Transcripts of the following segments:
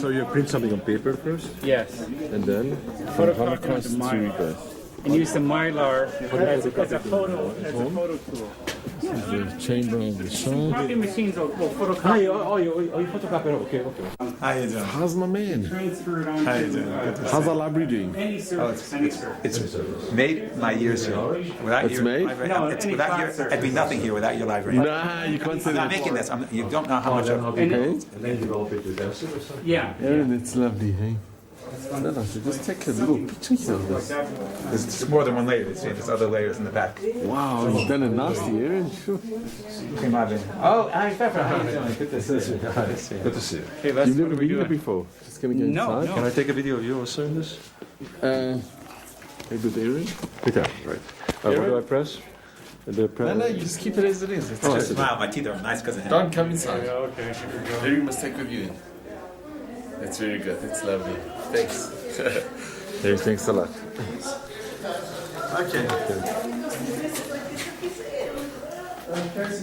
So you print something on paper first? Yes. And then? From Holocaust to Mylar. And use the Mylar as a photo tool. The chamber of the show. Copy machines will photocopy. You photocopy. Okay. How you doing? How's my man? Transfer it on. How you doing? Good to see How's the library doing? Any service. Any service. It's made my years here. Without It's your made? library, No, it's any without flat your, surface. I'd be nothing here without your library. Nah, you can't say I'm not that. making this. You don't know how much of Okay. And then develop it with us. yeah. Aaron, it's lovely, hey? No, so just take a little picture here of this. There's more than one layer. There's other layers in the back. Wow, you've done it nasty, Aaron. Sure. Oh, hi, Pepper. How you doing? Good to see you. Good to see you. Hey, Les, You've what never are we been here doing? before. Just gonna get No, inside. no. I take a video of you also in this? Maybe with Aaron? Peter, right. What do I press? No, you just keep it as it is. It's Just smile. My teeth are nice because of him. Don't come inside. Okay. Very must take with you. That's very good. That's lovely. Thanks. Hey, thanks a lot. Okay.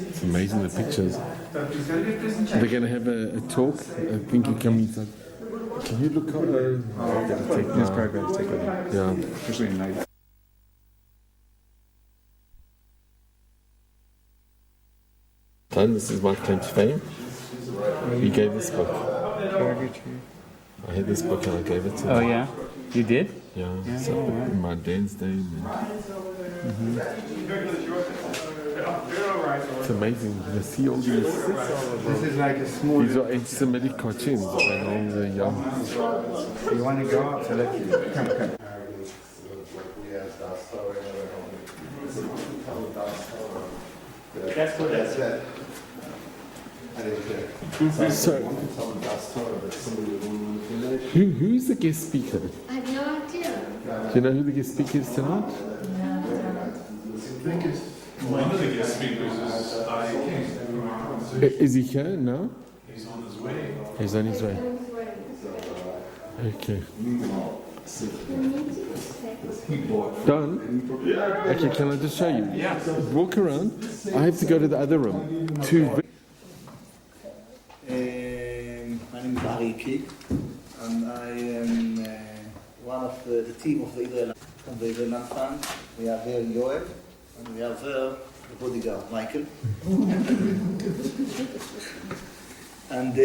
It's amazing, the pictures. They're going to have a talk. I think you come inside. Can you look on? This program is take with you. Yeah. Especially at night. This is my claim to fame. He gave this book. I had this book and I gave it to him. Oh yeah, you did? Yeah, so in my dance day. It's amazing. You see all these. This is like a small. These are anti-Semitic cartoons and all the young. You want to go out, so let you come. That's what that's it. So, who's the guest speaker? I have no idea. Do you know who the guest speaker is tonight? One of the guest speakers is Arieh. Is he here? No? He's on his way. He's on his way. Okay. Done? Okay, can I just show you? Yeah. Walk around. I have to go to the other room. My name is Arieh, and I am one of the team of the Israel from the Israel Land Fund. We have here Yoel, and we have there the bodyguard, Michael. And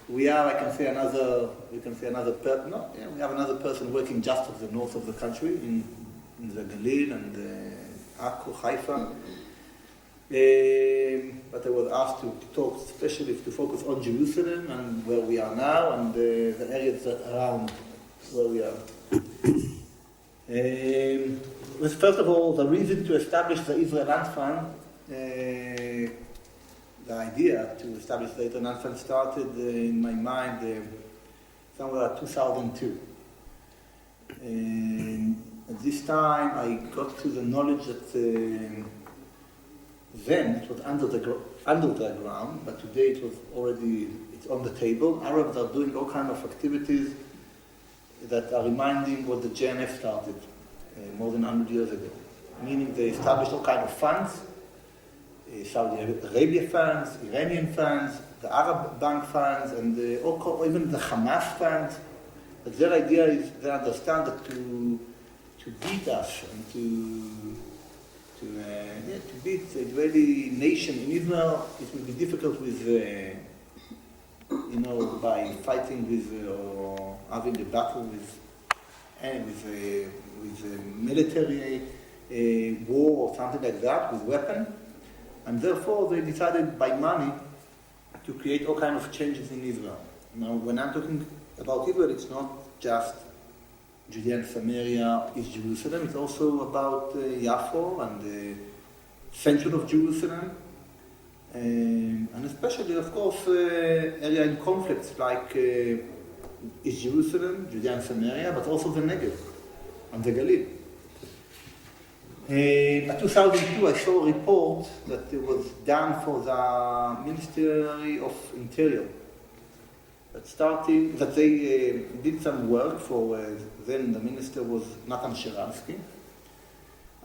we are, I can say another person. No, yeah, we have another person working just of the north of the country in the Galil and Akko, Haifa. But I was asked to talk, especially to focus on Jerusalem and where we are now and the areas around where we are. First of all, the reason to establish the Israel Land Fund, the idea to establish the Israel Land Fund started in my mind somewhere at 2002. At this time, I got to the knowledge that then it was under the ground, but today it was already on the table. Arabs are doing all kinds of activities that are reminding what the JNF started more than 100 years ago. Meaning they established all kinds of funds, Saudi Arabia funds, Iranian funds, the Arab bank funds, and even the Hamas funds. But their idea is they understand that to beat us and to beat the Israeli nation in Israel, it will be difficult with, by fighting with or having a battle with military war or something like that, with weapon. And therefore they decided by money to create all kinds of changes in Israel. Now, when I'm talking about Israel, it's not just Judea and Samaria, East Jerusalem. It's also about Yafo and the central of Jerusalem, and especially, of course, area in conflicts like East Jerusalem, Judea and Samaria, but also the Negev and the Galil. In 2002, I saw a report that it was done for the Ministry of Interior. That they did some work for, then the minister was Natan Sharansky.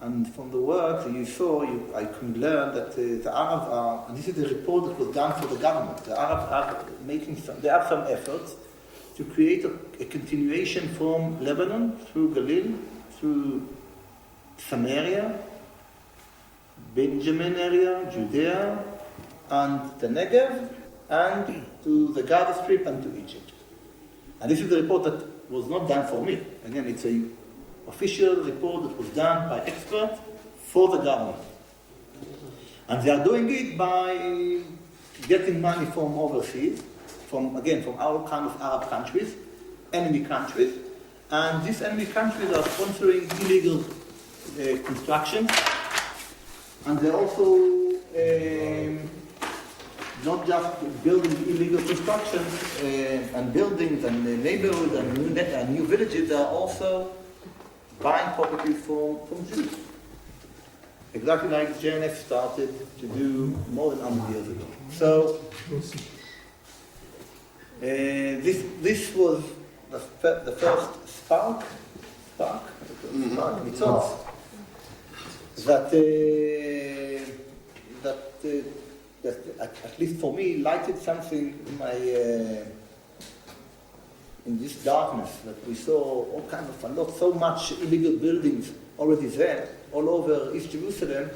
And from the work that you saw, I could learn that the Arabs are, and this is the report that was done for the government, the Arabs are they have some efforts to create a continuation from Lebanon through Galil, through Samaria, Benjamin area, Judea, and the Negev, and to the Gaza Strip and to Egypt. And this is the report that was not done for me. Again, it's an official report that was done by experts for the government. And they are doing it by getting money from overseas, from all kind of Arab countries, enemy countries. And these enemy countries are sponsoring illegal construction. And they're also not just building illegal construction and buildings and neighborhoods and new villages, they are also buying properties from Jews. Exactly like JNF started to do more than 100 years ago. So this was the first spark, mitzvot, that at least for me lighted something in this darkness that we saw all kind of so much illegal buildings already there all over East Jerusalem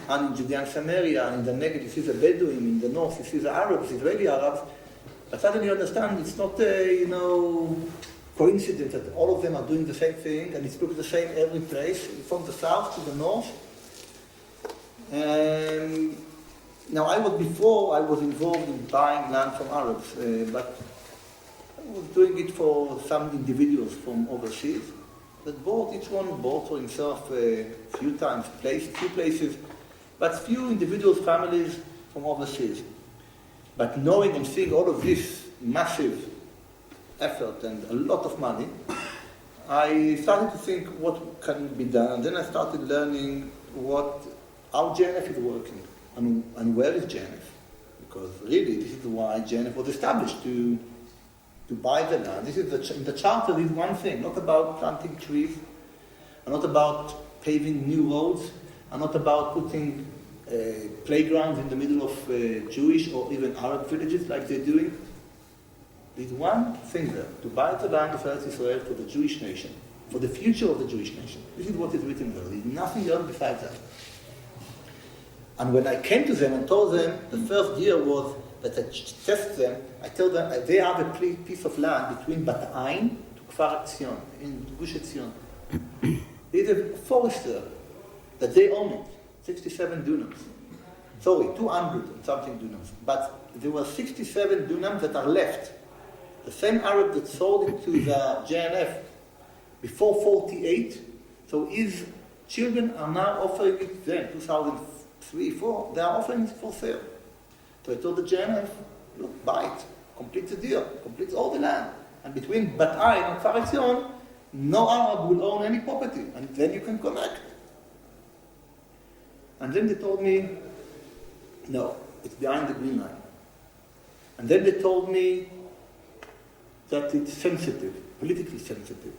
and in Judea and Samaria and in the Negev. You see the Bedouin in the north, you see the Arabs, Israeli Arabs. But suddenly you understand it's not coincidence that all of them are doing the same thing and it's looking the same every place, from the south to the north. Now I was involved in buying land from Arabs, but I was doing it for some individuals from overseas that each one bought for himself a few places, but few individuals, families from overseas. But knowing and seeing all of this massive effort and a lot of money, I started to think what can be done, and then I started learning how JNF is working and where is JNF, because really this is why JNF was established, to buy the land. This is in the charter is one thing, not about planting trees, and not about paving new roads, and not about putting playgrounds in the middle of Jewish or even Arab villages like they're doing. There's one thing there, to buy the land of Eretz Israel for the Jewish nation, for the future of the Jewish nation. This is what is written there. There's nothing else besides that. And when I came to them and told them, the first year was that I test them, I told them they have a piece of land between Bat Ain to Kfar Etzion, in Gush Etzion. There's a forester that they own it, 67 dunams. Sorry, 200 and something dunams. But there were 67 dunams that are left. The same Arab that sold it to the JNF before 48, so his children are now offering it then, 2003, 2004, they are offering it for sale. So I told the JNF, look, buy it, complete the deal, complete all the land. And between Bat Ain and Kfar Etzion, no Arab will own any property, and then you can connect. And then they told me, no, it's behind the green line. And then they told me that it's sensitive, politically sensitive.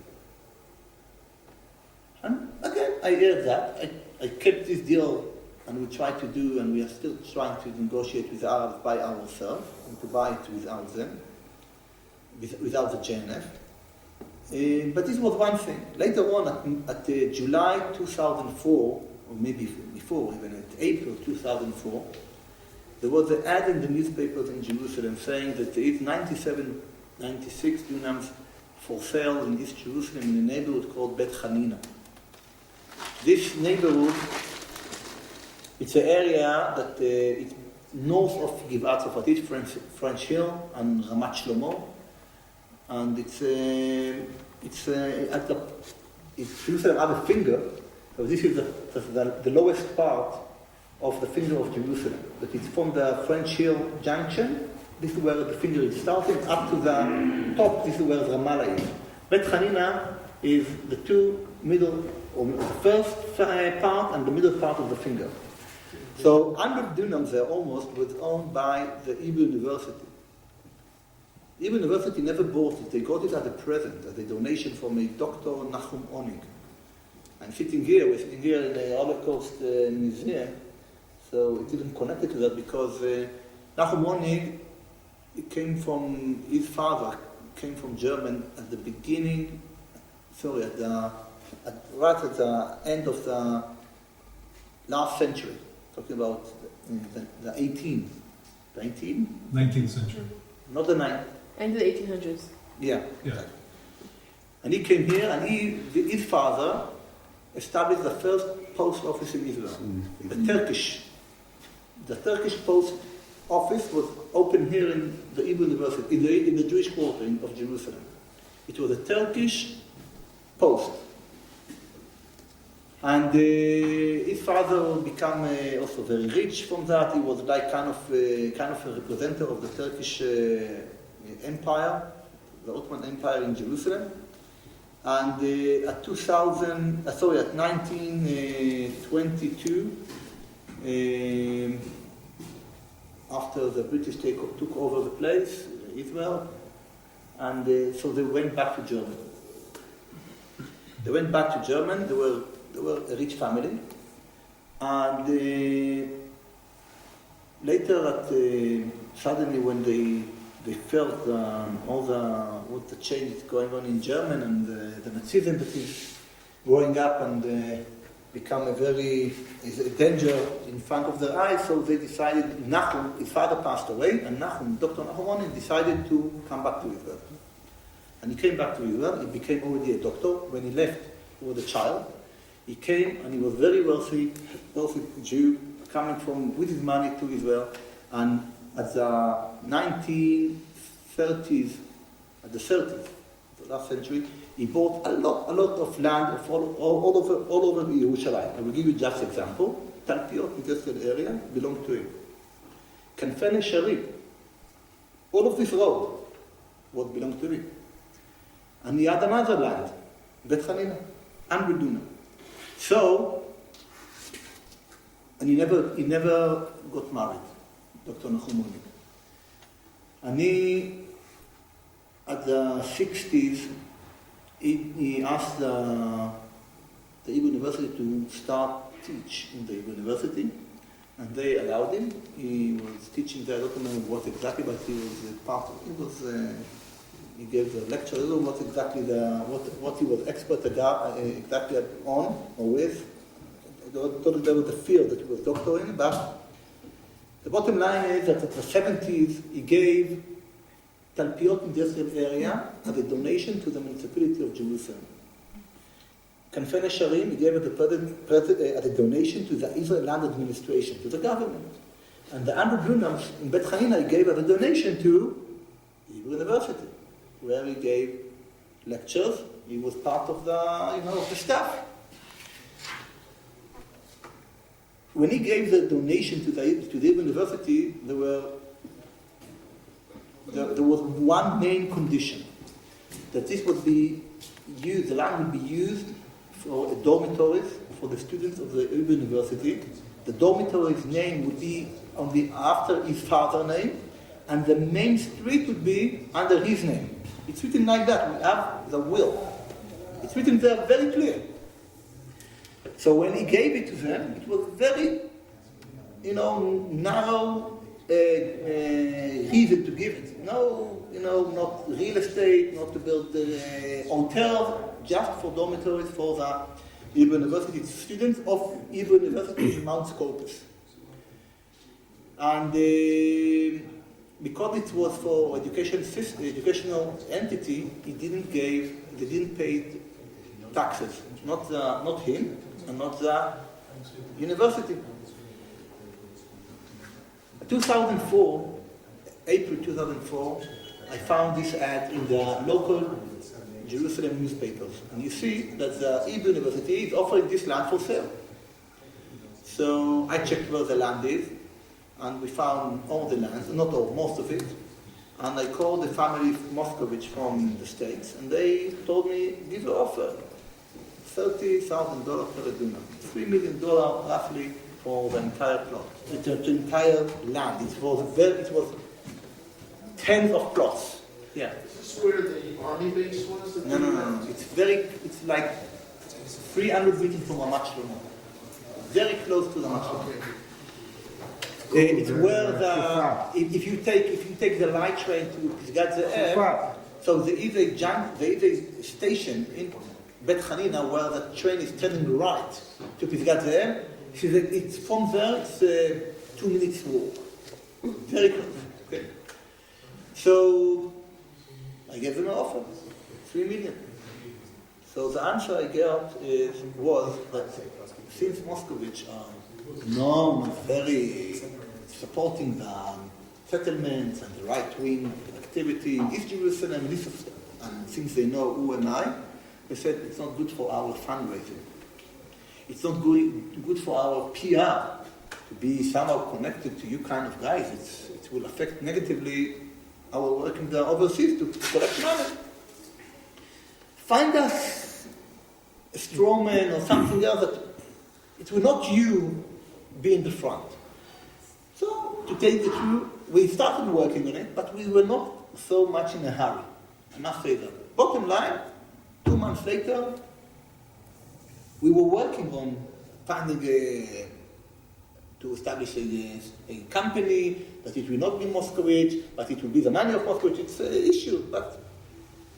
And again, I heard that. I kept this deal, and we tried to do, and we are still trying to negotiate with the Arabs by ourselves, and to buy it without them, without the JNF. But this was one thing. Later on, at July 2004, or maybe before, even at April 2004, there was an ad in the newspapers in Jerusalem saying that there is 96 dunams for sale in East Jerusalem in a neighborhood called Bet Hanina. This neighborhood, it's an area that it's north of Givat Zofatit, French Hill, and Ramat Shlomo, and Jerusalem has a finger. So this is the lowest part of the finger of Jerusalem. That it's from the French Hill junction. This is where the finger is starting, up to the top. This is where Ramallah is. Bet Hanina is the two middle, or the first part and the middle part of the finger. So 100 dunams there almost was owned by the Hebrew University. Hebrew University never bought it. They got it as a present, as a donation from a Dr. Nachum Onig. We're sitting here in the Holocaust Museum, so it didn't connect it to that because Nachum Onig, it came from his father, came from German at the beginning, right at the end of the last century, talking about the 19th century. not the 9th. And the 1800s. Yeah. Yeah. And he came here, and his father established the first post office in Israel, The Turkish post office was opened here in the Hebrew University, in the Jewish quarter of Jerusalem. It was a Turkish post. And his father became also very rich from that. He was like kind of a representative of the Turkish Empire, the Ottoman Empire in Jerusalem. And at 1922, after the British took over the place, Israel, and so they went back to Germany. They went back to Germany. They were a rich family, and later, suddenly when they felt what the change is going on in Germany and the Nazism that is growing up and become a danger in front of their eyes, so they decided, Nachum, his father passed away, and Nachum, Dr. Nachum, decided to come back to Israel. And he came back to Israel. He became already a doctor. When he left, he was a child. He came, and he was very wealthy Jew, coming with his money to Israel. And at the 1930s, the last century, he bought a lot of land all over Yerushalayim. I will give you just an example. Talpiot, industrial area, belonged to him. Kanfene Sharif, all of this road, what belonged to him. And he had another land, Bet Hanina, 100 dunam. So, and he never got married, Dr. Nachum. And at the 60s, he asked the Hebrew University to teach in the Hebrew University, and they allowed him. He was teaching there. I don't know what exactly, but he was part of it. He gave the lecture. I don't know what exactly what he was expert exactly on or with. I don't remember the field that he was doctor in, but the bottom line is that at the 70s he gave Talpiot industrial area as a donation to the municipality of Jerusalem. Kanfene Sharim, he gave it as a donation to the Israel Land Administration, to the government. And the 100 dunams in Bet Hanina he gave as a donation to the Hebrew University, where he gave lectures. He was part of the staff. When he gave the donation to the Hebrew University, there was one main condition, that this would be used, the land would be used for dormitories for the students of the Hebrew University. The dormitory's name would be after his father's name, and the main street would be under his name. It's written like that. We have the will. It's written there very clear. So when he gave it to them, it was very, narrow reason to give it. Not real estate, not to build hotels, just for dormitories for the Hebrew University students of Hebrew University in Mount Scopus. And because it was for educational entity, they didn't pay taxes. Not him, and not the university. 2004, April 2004, I found this ad in the local Jerusalem newspapers. And you see that the Hebrew University is offering this land for sale. So I checked where the land is, and we found all the land, not all, most of it. And I called the family Moscovich from the States, and they told me, give an offer, $30,000 per dunam, $3 million roughly for the entire plot, the entire land. It was tens of plots. Yeah. Is this where the army base was? No. It's like 300 meters from Ramat Shlomo. Very close to the Ramat Shlomo. It's where if you take the light train to Pisgat Ze'ev, So there is a station in Bet Hanina where the train is turning right to Pisgat Ze'ev. She said it's from there, it's 2 minutes walk. Very close. Okay. So I gave them an offer, 3 million. So the answer I got was that since Moscovich are known very supporting the settlements and the right-wing activity in East Jerusalem, and since they know who and I, they said it's not good for our fundraising. It's not good for our PR to be somehow connected to you kind of guys. It will affect negatively our work in the overseas to collect money. Find us a strawman or something else that it will not you be in the front. So, to tell you the truth, we started working on it, but we were not so much in a hurry. I must say that. Bottom line, 2 months later, we were working on finding to establish a company, that it will not be Moscovich, but it will be the money of Moscovich. It's an issue. But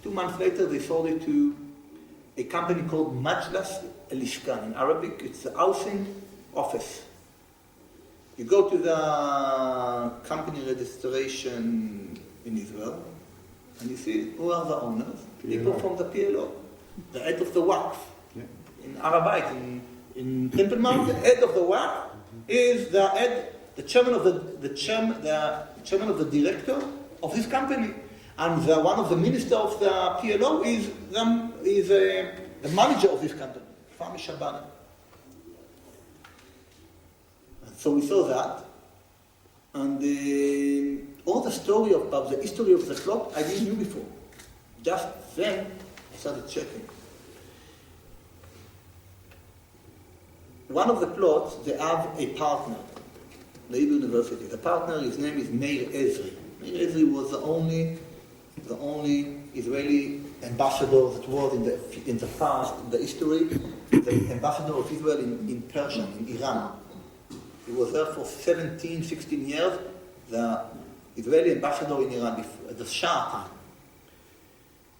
2 months later, they sold it to a company called Majlas Elishkan. In Arabic, it's a housing office. You go to the company registration in Israel, and you see who are the owners. People from the PLO, the head of the Waqf. In Arabite, in Temple Mount, the head of the Waqf is the chairman of the chairman of the director of this company, and one of the ministers of the PLO is the manager of this company, Fahmi Shabana. So we saw that, and all the story about the history of the plot I didn't know before. Just then I started checking. One of the plots, they have a partner, the Hebrew University. The partner, his name is Meir Ezri. Meir Ezri was the only Israeli ambassador that was in the past, in the history, the ambassador of Israel in Persia, in Iran. He was there for 17, 16 years, the Israeli ambassador in Iran, at the Shah time.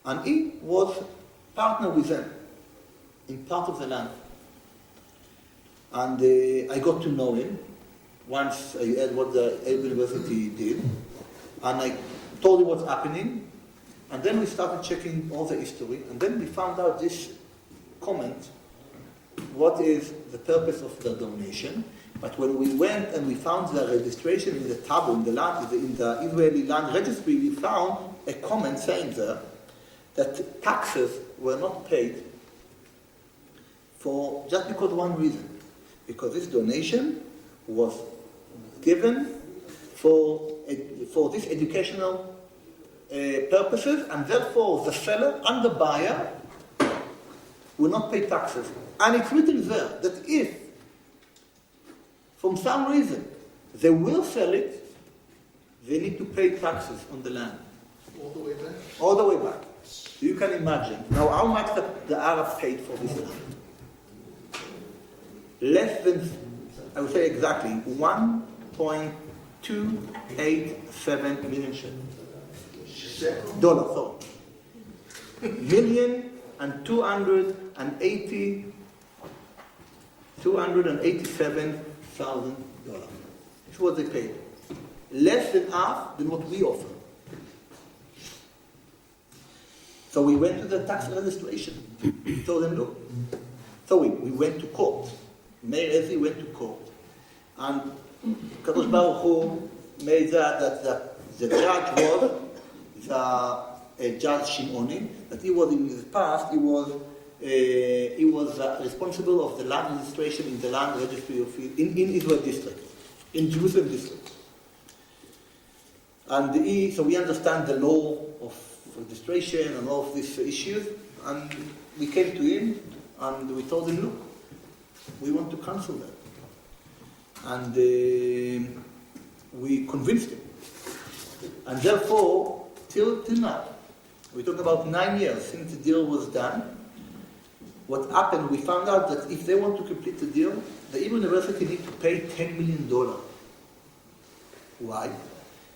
And he was partner with them in part of the land. And I got to know him once I heard what the Hebrew University did. And I told him what's happening. And then we started checking all the history. And then we found out this comment, what is the purpose of the donation. But when we went and we found the registration in the taboo, in the land, in the Israeli land registry, we found a comment saying there that taxes were not paid for just because of one reason. Because this donation was given for these educational purposes, and therefore the seller and the buyer will not pay taxes. And it's written there that if, from some reason, they will sell it, they need to pay taxes on the land. All the way back? All the way back. You can imagine. Now, how much the Arabs paid for this land? Less than, I would say exactly, 1.287 million dollars. So, $287,000. That's what they paid. Less than half than what we offer. So we went to the tax registration. Told them, look. So we went to court. Meir Ezri went to court. And Kadosh Baruch Hu made that the judge was Judge Shimoni, that he was in his past, he was responsible of the land registration in the land registry of in Israel district, in Jerusalem district. And so we understand the law of registration and all of these issues, and we came to him and we told him, look, we want to cancel that. And we convinced him. And therefore, till now, we talk about 9 years since the deal was done. What happened, we found out that if they want to complete the deal, the Hebrew University need to pay $10 million. Why?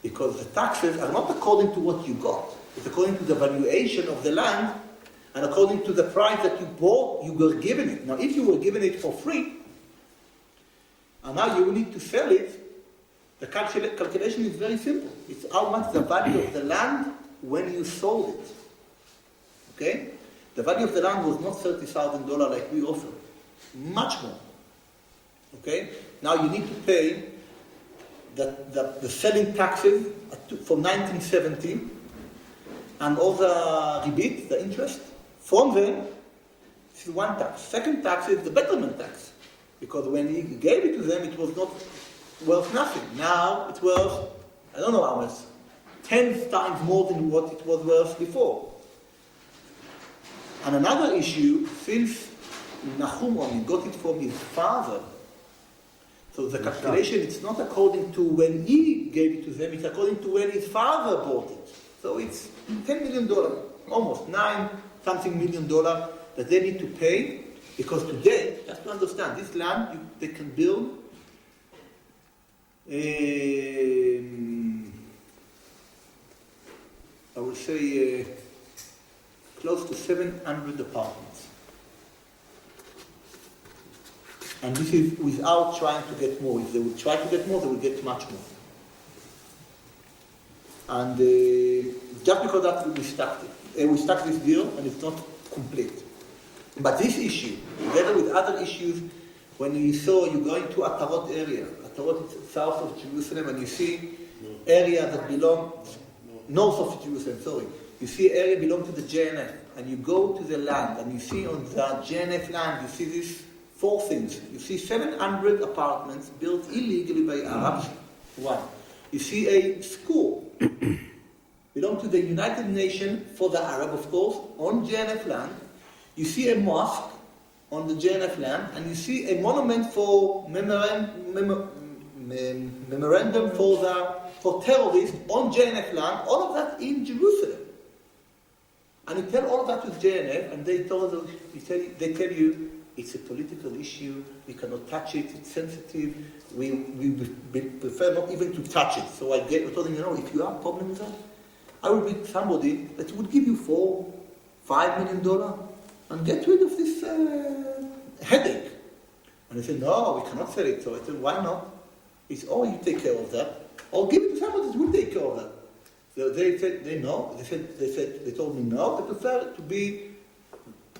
Because the taxes are not according to what you got. It's according to the valuation of the land and according to the price that you bought, you were given it. Now, if you were given it for free, and now you need to sell it, the calculation is very simple. It's how much the value of the land when you sold it. Okay? The value of the land was not $30,000 like we offer. Much more. Okay? Now you need to pay the selling taxes from 1970 and all the rebates, the interest. From them, this is one tax. Second tax is the betterment tax. Because when he gave it to them, it was not worth nothing. Now it's worth, I don't know how much, 10 times more than what it was worth before. And another issue, since Nahum only got it from his father, so the calculation, it's not according to when he gave it to them, it's according to when his father bought it. So it's $10 million, almost $9-something million that they need to pay, because today, just to understand, this land, they can build I would say close to 700 apartments. And this is without trying to get more. If they would try to get more, they would get much more. And just because that we stuck this deal, and it's not complete. But this issue, together with other issues, when you're going to Atarot area, Atarot is south of Jerusalem, and you see area that belong north of Jerusalem, sorry. You see area belong to the JNF, and you go to the land, and you see on the JNF land, you see these four things. You see 700 apartments built illegally by Arabs. One. You see a school, belong to the United Nations for the Arab, of course, on JNF land. You see a mosque on the JNF land, and you see a monument for memorandum for terrorists on JNF land, all of that in Jerusalem. And you tell all of that to JNF, and they tell you it's a political issue, we cannot touch it, it's sensitive, we prefer not even to touch it. So I told them, if you have a problem with that, I will be somebody that would give you $4-5 million and get rid of this headache. And they said, no, we cannot sell it. So I said, why not? It's, you take care of that, or give it to somebody that will take care of that. So they said, they told me no, they prefer to be,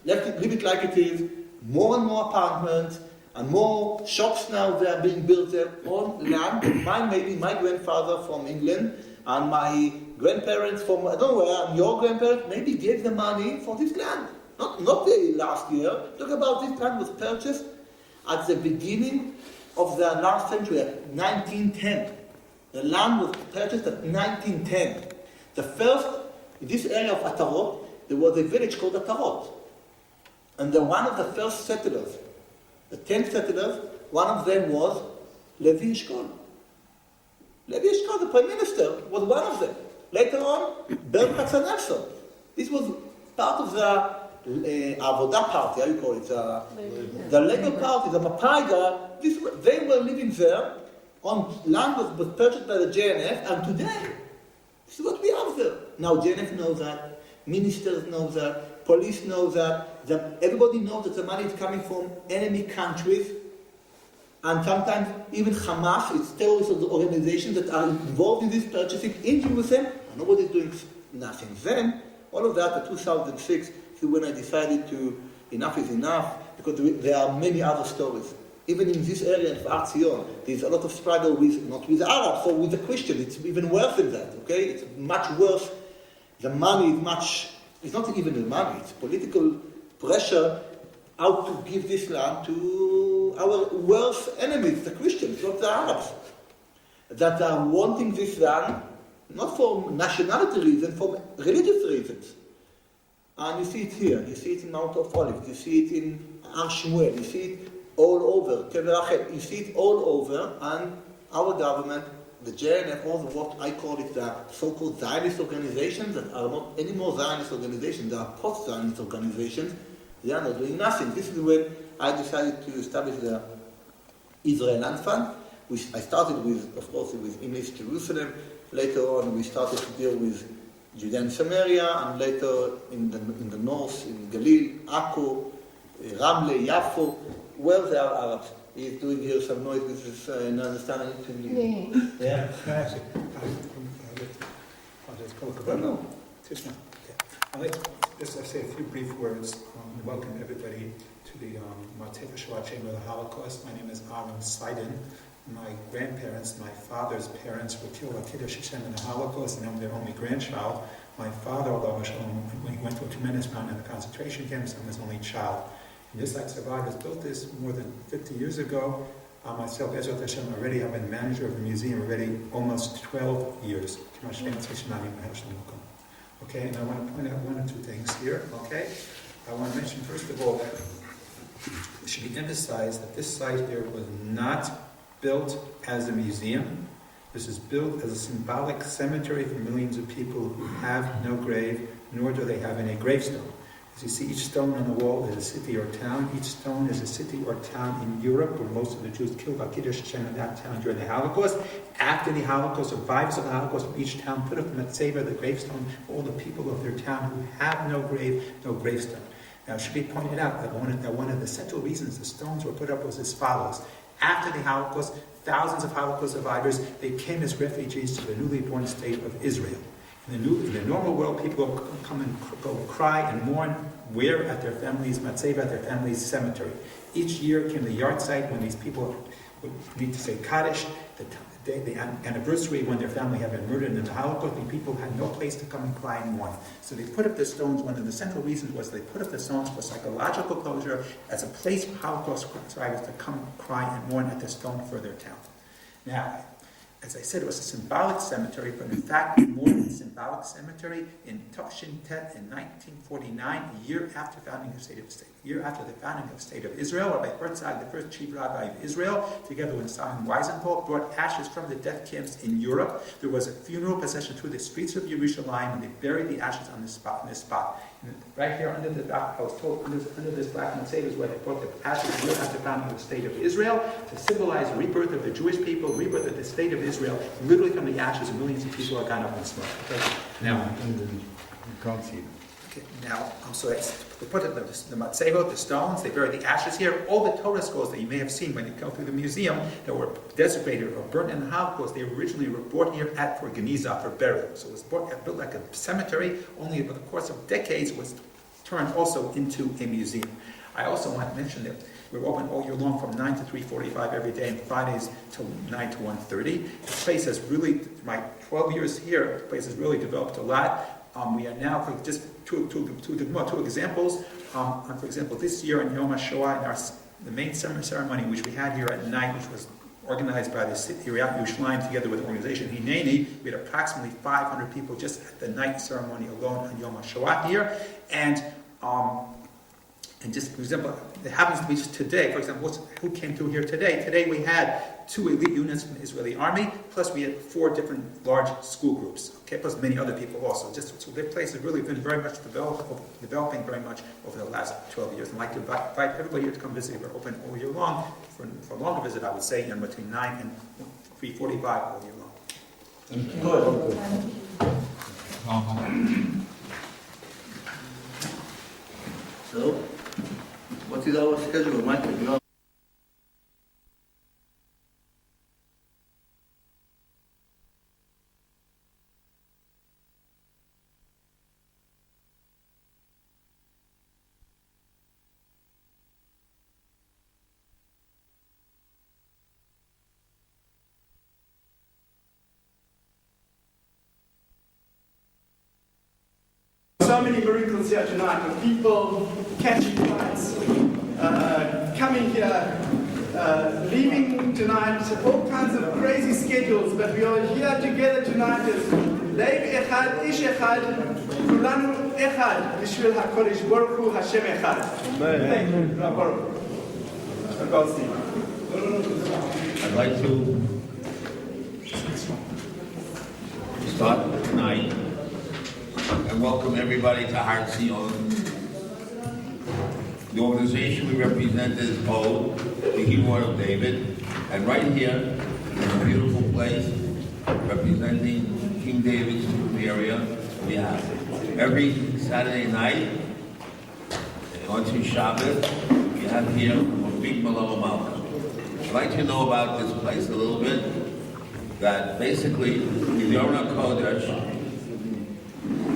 leave it like it is, more and more apartments, and more shops now they are being built there on land. Maybe my grandfather from England, and my grandparents from, I don't know where, and your grandparents maybe gave the money for this land. Not the last year. Talk about this land was purchased at the beginning of the last century, 1910. The land was purchased at 1910. In this area of Atarot, there was a village called Atarot. And one of the first settlers, the 10 settlers, one of them was Levi Eshkol. Levi Eshkol, the prime minister, was one of them. Later on, Bernd Katzenelson. This was part of the Avoda party, how you call it? The Labour party, the Mapaiga. They were living there on land that was purchased by the JNF, and today, this is what we have there. Now, JNF knows that, ministers know that, police knows that, everybody knows that the money is coming from enemy countries, and sometimes even Hamas, it's terrorist organizations that are involved in this purchasing in Jerusalem, and nobody is doing nothing. Then, all of that, in 2006, is when I decided enough is enough, because there are many other stories. Even in this area of Har Zion, there's a lot of struggle not with Arabs, or with the Christians. It's even worse than that, okay? It's much worse. The money is it's not even the money, it's political pressure how to give this land to our worst enemies, the Christians, not the Arabs, that are wanting this land, not for nationality reasons, for religious reasons. And you see it here, you see it in Mount of Olives, you see it in Har Shmuel, you see it all over, you see it all over, and our government, the JNF, all what I call it the so-called Zionist organizations that are not any more Zionist organizations, they are post-Zionist organizations, they are not doing nothing. This is when I decided to establish the Israel Land Fund, which I started with, of course, with East Jerusalem. Later on, we started to deal with Judea and Samaria, and later in the north, in Galil, Akko, Ramle, Yafo, where there are Arabs. He's doing here some noise, this is another stand. Yeah. No. I'd like to just say a few brief words and welcome everybody to the Matef Hashoah Chamber of the Holocaust. My name is Aaron Seiden. My grandparents, my father's parents, were killed by Kiddush Hashem in the Holocaust, and I'm their only grandchild. My father, although when he went to a tremendous amount in the concentration camps, I'm his only child. And just like survivors built this more than 50 years ago, myself, Ezrat Hashem, already have been manager of the museum already almost 12 years. Okay, and I want to point out one or two things here, okay? I want to mention, first of all, that it should be emphasized that this site here was not built as a museum. This is built as a symbolic cemetery for millions of people who have no grave, nor do they have any gravestone. As you see, each stone on the wall is a city or town. Each stone is a city or town in Europe, where most of the Jews killed by Kiddush Hashem in that town during the Holocaust. After the Holocaust, survivors of the Holocaust from each town put up the Matzeva, the gravestone, for all the people of their town who have no grave, no gravestone. Now, it should be pointed out that one of the central reasons the stones were put up was as follows. After the Holocaust, thousands of Holocaust survivors, they came as refugees to the newly born state of Israel. In the normal world, people come and go cry and mourn where at their family's matzeva, at their family's cemetery. Each year came the yard site when these people would need to say Kaddish, the anniversary when their family had been murdered in the Holocaust, and people had no place to come and cry and mourn. So they put up the stones. One of the central reasons was they put up the stones for psychological closure, as a place for Holocaust survivors to come cry and mourn at the stone for their town. Now, as I said, it was a symbolic cemetery, but in fact, more than a symbolic cemetery. In Toshin Tet in 1949, a year after the founding of the State of Israel, Rabbi Herzog, the first chief rabbi of Israel, together with Simon Wiesenthal, brought ashes from the death camps in Europe. There was a funeral procession through the streets of Yerushalayim, and they buried the ashes on this spot. And right here under the dock, I was told under this black matzeva is where they brought the ashes a year after the founding of the State of Israel to symbolize the rebirth of the Jewish people, rebirth of the State of Israel. Literally from the ashes, millions of people are gone up in smoke. Okay? Now, you can't see it. Okay, now, so they put the matzeva, the stones, they buried the ashes here. All the Torah scrolls that you may have seen when you go through the museum that were desecrated or burnt in the Holocaust, they originally were brought here for Geniza, for burial. So it was built like a cemetery, only over the course of decades was turned also into a museum. I also want to mention that we're open all year long from 9 to 3:45 every day, and Fridays till 9 to 1:30. The place has really, my 12 years here, the place has really developed a lot. We are now, for just two examples. For example, this year in Yom Hashoah, the main summer ceremony, which we had here at night, which was organized by the Arieh Yerushalayim together with the organization Hineni, we had approximately 500 people just at the night ceremony alone on Yom Hashoah here. And just for example, it happens to be just today, for example, who came through here today? Today we had 2 elite units from the Israeli army, plus we had 4 different large school groups, okay, plus many other people also. So their place has really been very much developing very much over the last 12 years. And I'd like to invite everybody here to come visit. We're open all year long. For a longer visit, I would say, between 9 and 3:45 all year long. So, what is our schedule, Michael? So many miracles here tonight, with people catching flights, coming here, leaving tonight, all kinds of crazy schedules, but we are here together tonight as Leib Echad, Ish Echad, Kulanu Echad, Bishvil HaKodesh Baruch Hu Hashem Echad. Thank you, Rabbi Baruch. I'd like to start tonight and welcome everybody to Har Zion. The organization we represent is ODE, the Hero of David, and right here in this beautiful place, representing King David's area, we have every Saturday night, on to Shabbos, we have here a big Malama Malka. I'd like to know about this place a little bit, that basically, in the Orna Kodesh,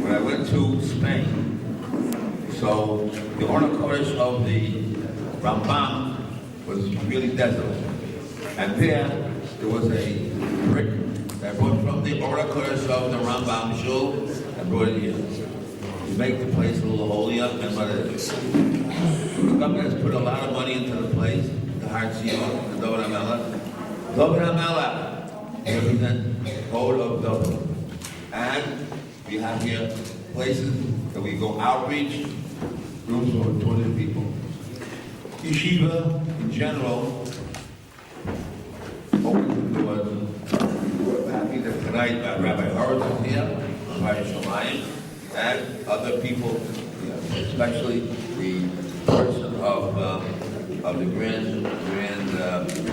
when I went to Spain, so the Orna Kodesh of the Rambam was really desolate. And there was a brick that I brought from the Orna Kodesh of the Rambam Shul and brought it here. To make the place a little holier than what it is. The government has put a lot of money into the place, the Hashoah, the David HaMelech. David HaMelech represents whole of David. And we have here places that we go outreach, rooms for 200 people. Yeshiva, in general, opens the doors. We're happy that tonight Rabbi Horowitz is here, Rabbi Shamayim, and other people, especially the person of the grand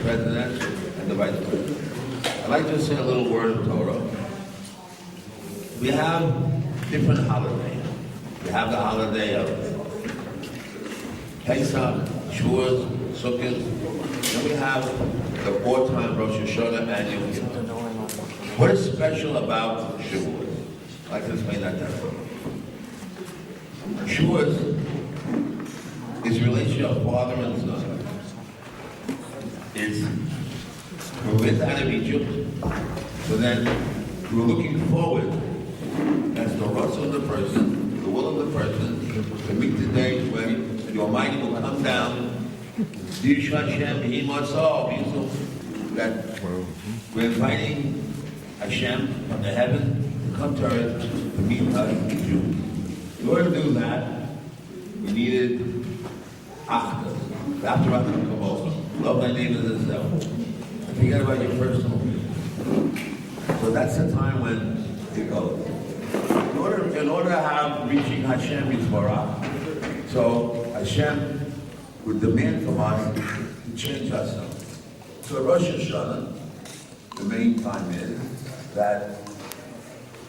president and the vice president. I'd like to say a little word of Torah. We have different holidays. We have the holiday of Pesach, Shavuot, Sukkot, and we have the wartime Rosh Hashanah and Yom Kippur. What is special about Shavuot? I'd like to explain that to you. Shavuot is a relationship of father and son. It's we went out of Egypt, so then we're looking forward as the rest of the person, the will of the person, to meet the day when the Almighty will come down. That we're inviting Hashem from the heaven to come to earth to meet us, the Jews. In order to do that, we needed Achdas. After Achdas, come over. Love thy neighbor as thyself. And forget about your personal view. So that's the time when it goes. In order to have reaching Hashem Yisborach, so Hashem would demand from us to change ourselves. So Rosh Hashanah, the main time is that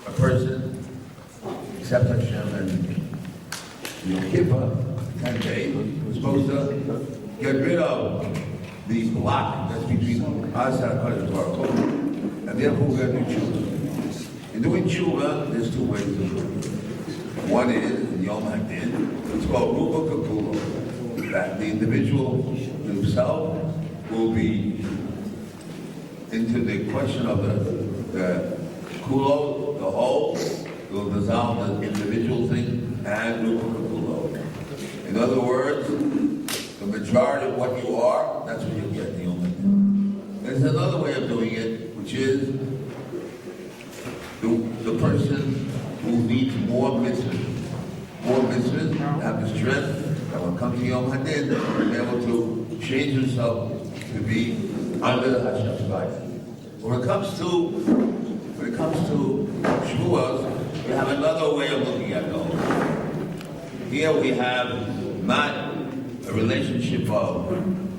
a person accepts Hashem and Yom Kippur, 10 days, we're supposed to get rid of the block that's between us and HaKadosh Baruch Hu, and therefore we're going to do tshuva. In doing tshuva, there's two ways to do it. One is, in Yom HaDin, it's called Ruba Kapulo, that the individual himself will be into the question of the kulo, the whole, will dissolve the individual thing, and Ruba Kapulo. In other words, the majority of what you are, that's what you get in the Yom HaDin. There's another way of doing it, which is the person who needs more mitzvahs, have the strength that will come to Yom HaDin and be able to change himself to be under Hashem's guidance. When it comes to Shavuot, we have another way of looking at those. Here we have not a relationship of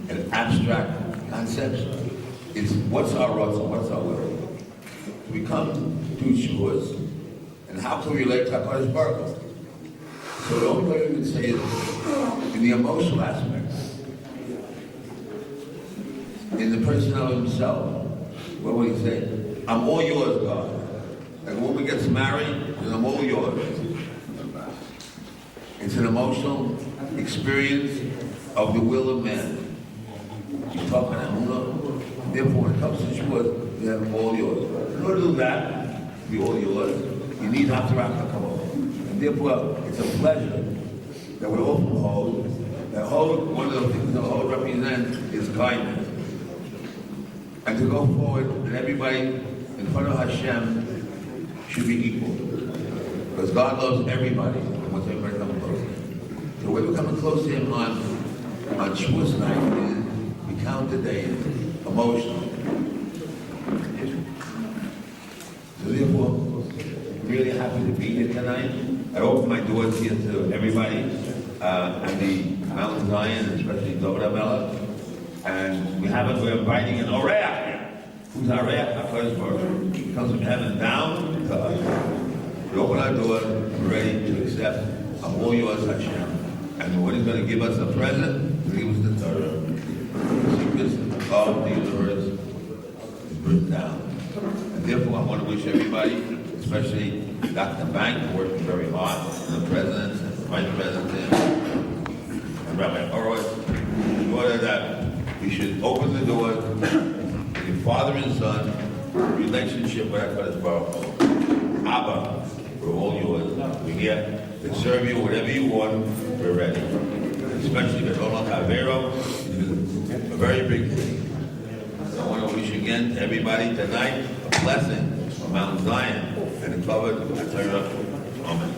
an abstract concept. It's what's our rights and what's our will. We come to Shavuot, and how can we relate to HaKadosh Baruch Hu? So the only way we can say it in the emotional aspect, in the person of himself. What would he say? I'm all yours, God. Like a woman gets married, then I'm all yours. It's an emotional experience of the will of man. You're talking about therefore, when it comes to Shavuot, you have all yours. In order to do that, be all yours, you need Haftarah to come over. And therefore, it's a pleasure that we all hold. That hold, one of the things that hold represents is kindness. And to go forward, and everybody in front of Hashem should be equal. Because God loves everybody, and wants everybody to come close to Him. The way we're coming close to Him on Shavuot night is we count the days emotionally. So therefore, I'm really happy to be here tonight. I open my doors here to everybody on the Mount Zion, especially David HaMelech. And we're inviting an Arieh. Who's Arieh? HaKadosh Baruch Hu. He comes from heaven down to us. we open our doors, we're ready to accept all yours, Hashem. And what He's going to give us a present, He's going to give us the Torah. The secrets of the universe is written down. And therefore, I want to wish everybody, especially Dr. Bank, working very hard, and the presidents and the vice president, and Rabbi Horowitz, in order that we should open the doors to the father and son relationship with HaKadosh Baruch Hu. Abba, we're all yours. We're here to serve you whatever you want. We're ready. Especially with Roland Havero, a very big thing. So I want to wish again to everybody tonight a blessing from Mount Zion and the covered Torah. Amen.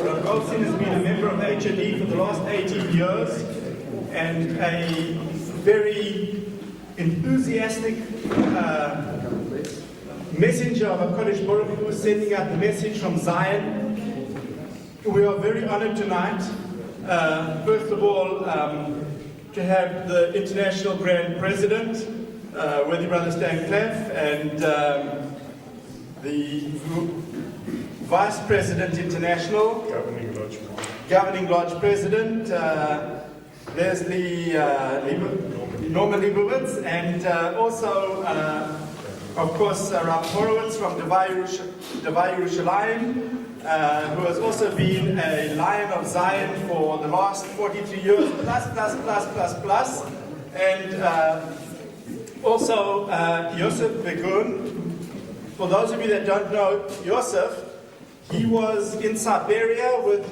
Rav Goldstein has been a member of the HND for the last 18 years and a very enthusiastic messenger of HaKadosh Baruch Hu, sending out the message from Zion. We are very honored tonight, first of all, to have the International Grand President, Worthy Brother Stan Clef, and the Vice President International, Governing Lodge President, Leslie Norman Leibowitz, and also, of course, Rav Horowitz from Devai Yerushalayim, who has also been a Lion of Zion for the last 43 years, plus, and also Yosef Begun. For those of you that don't know Yosef, he was in Siberia with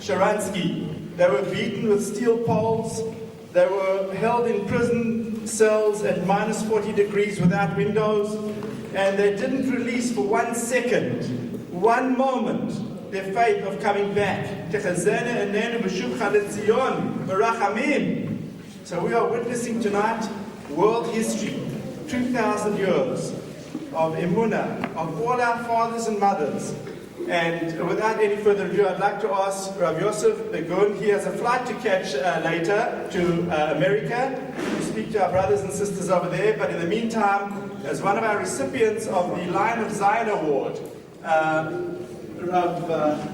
Sharansky. They were beaten with steel poles. They were held in prison cells at minus 40 degrees without windows. And they didn't release for 1 second, 1 moment, their faith of coming back. So we are witnessing tonight world history, 2,000 years of emunah, of all our fathers and mothers. And without any further ado, I'd like to ask Rav Yosef Begun. He has a flight to catch later to America to speak to our brothers and sisters over there. But in the meantime, as one of our recipients of the Lion of Zion Award, Rav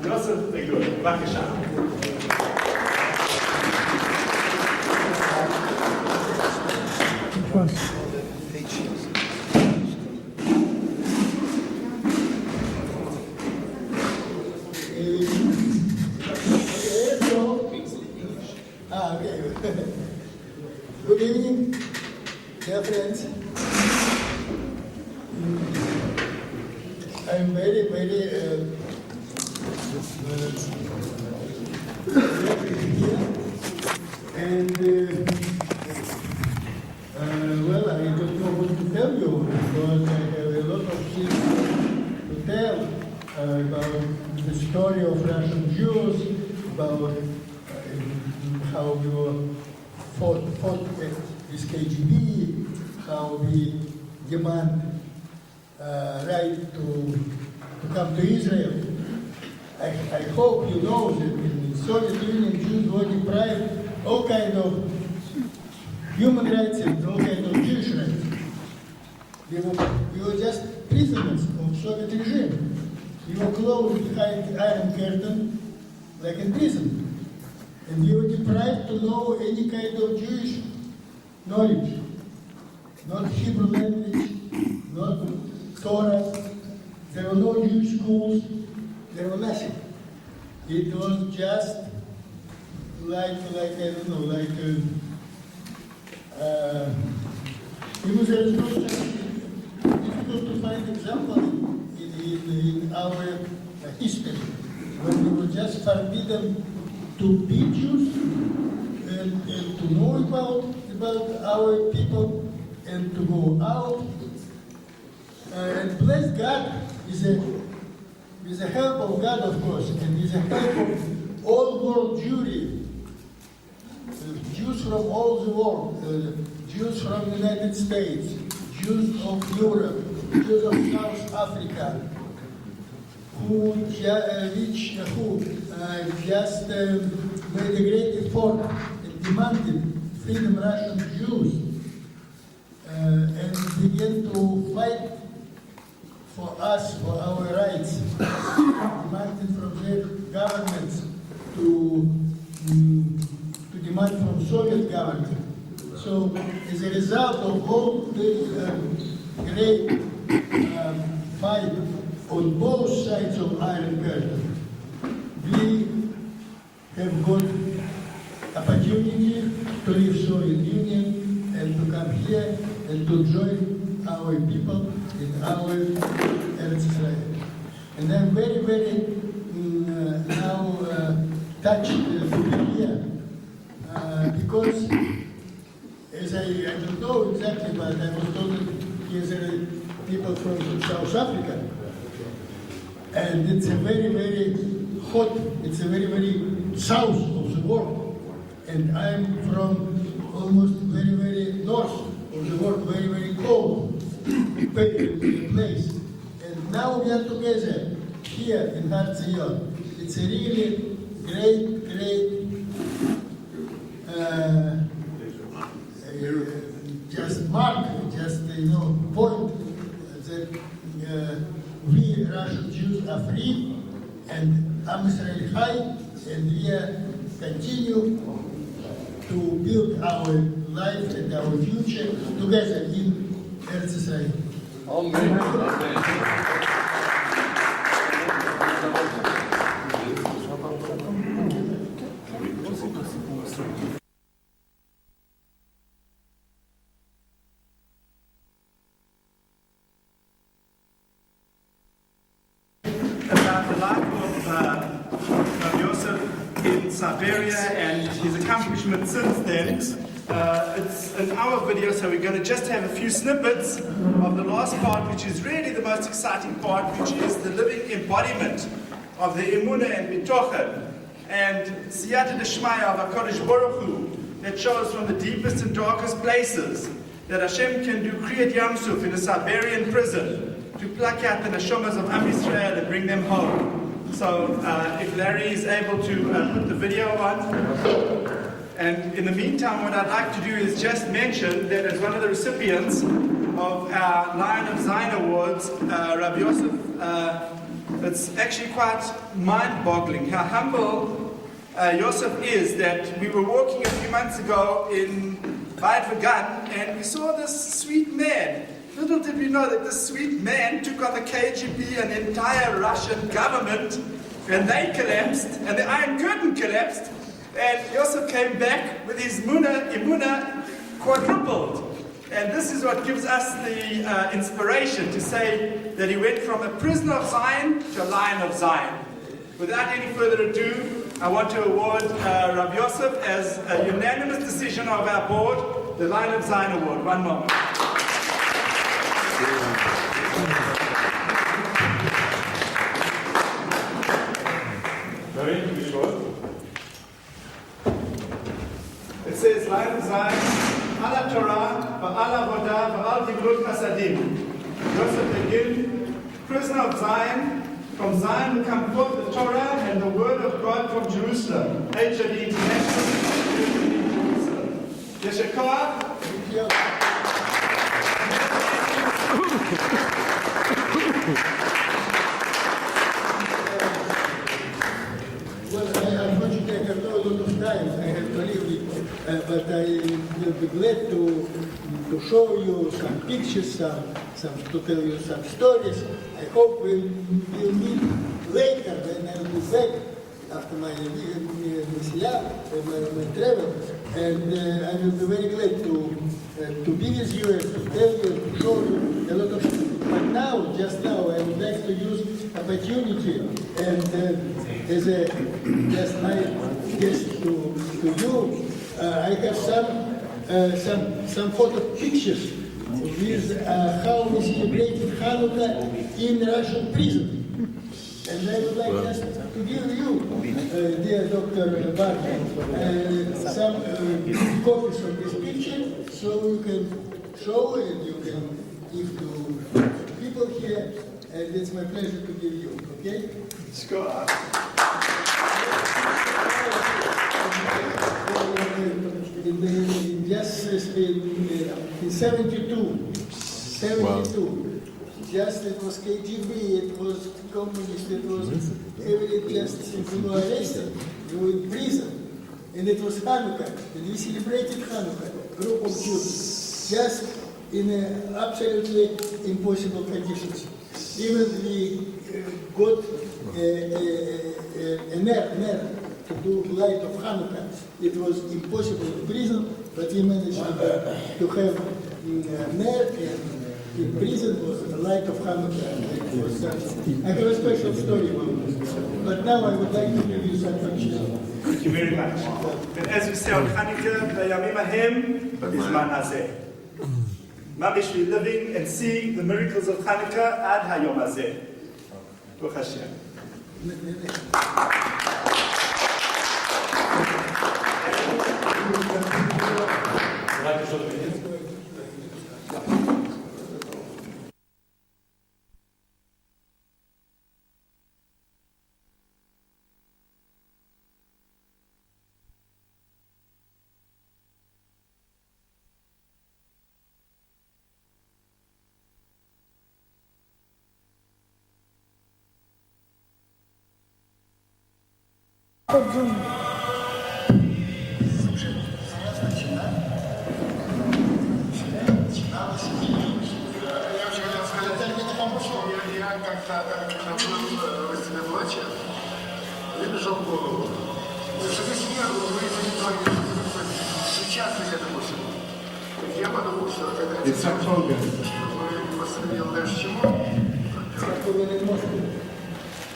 Yosef Begun. B'vakasha. Good evening, dear friends. I'm very happy here. And well, I don't know what to tell you because I have a lot of things to tell about the story of Russian Jews, about how we fought with KGB, how we demand right to come to Israel. I hope you know that in the Soviet Union, Jews were deprived all kind of human rights and all kind of Jewish rights. We were just prisoners of Soviet regime. We were closed behind Iron Curtain like in prison. And we were deprived to know any kind of Jewish knowledge. Not Hebrew language, not Torah. There were no Jewish schools. There was nothing. It was just like I don't know, like it was difficult to find example in our history when we were just forbidden to be Jews and to know about our people and to go out. And bless God with the help of God, of course, and with the help of all world Jewry, Jews from all the world, Jews from the United States, Jews of Europe, Jews of South Africa, who just made a great effort and demanded freedom Russian Jews and began to fight for us, for our rights, demanding from their governments to demand from Soviet government. So as a result of all this great fight on both sides of Iron Curtain, we have got opportunity to leave Soviet Union and to come here and to join our people in our Eretz Israel. And I'm very, very now touched to be here because as I don't know exactly, but I was told that these are people from South Africa. And it's a very, very hot, it's a very, very south of the world. And I'm from almost very, very north of the world, very, very cold place. And now we are together here in Har Zion. It's a really great, great just mark, just point that we Russian Jews are free and Am Israel high, and we continue to build our life and our future together in Eretz Israel. Siberia and his accomplishments since then. It's an hour video, so we're going to just have a few snippets of the last part, which is really the most exciting part, which is the living embodiment of the Emunah and Bitochen and Siyata Deshmaya of HaKadosh Baruch Hu, that shows from the deepest and darkest places that Hashem can do Kriyat Yamsuf in a Siberian prison to pluck out the neshamas of Am Yisrael and bring them home. So if Larry is able to put the video on. And in the meantime, what I'd like to do is just mention that as one of the recipients of our Lion of Zion Awards, Rabbi Yosef, it's actually quite mind-boggling how humble Yosef is, that we were walking a few months ago in Bayit Vagan and we saw this sweet man. Little did we know that this sweet man took on the KGB and the entire Russian government, and they collapsed, and the Iron Curtain collapsed, and Yosef came back with his Emunah quadrupled. And this is what gives us the inspiration to say that he went from a prisoner of Zion to a lion of Zion. Without any further ado, I want to award Rabbi Yosef as a unanimous decision of our board, the Lion of Zion Award. One moment. It says, Lion of Zion, Ala Torah, Ba'ala Vodah, Ba'al Tiglut Hasadim. Yosef Begin, prisoner of Zion, from Zion will come forth the Torah and the word of God from Jerusalem. HOD International, Jerusalem. Yeshakar. Well, unfortunately, I have no lot of time. I have to leave, but I will be glad to show you some pictures, to tell you some stories. I hope we'll meet later when I will be back after my travel, and I will be very glad to be with you and to tell you, to show you a lot of things. But now, just now, I would like to use opportunity and as a just my guest to you, I have some photo pictures with how we celebrated Hanukkah in Russian prison. And I would like just to give you, dear Dr. Barton, some copies of this picture, so you can show and you can give to people here, and it's my pleasure to give you, okay? Score. In in 72. Wow. Just it was KGB, it was communist, it was everything just if you were arrested, you were in prison. And it was Hanukkah, and we celebrated Hanukkah, group of Jews, just in absolutely impossible conditions. Even we got a ner to do light of Hanukkah. It was impossible in prison, but we managed to have ner, and in prison was the light of Hanukkah. I have a special story about this, but now I would like to give you some pictures. Thank you very much. And as we say on Hanukkah, Vayamim Ahem Bizman Hazeh. Mamish, we're living and seeing the miracles of Hanukkah ad Hayom Hazeh. Baruch Hashem. It's October.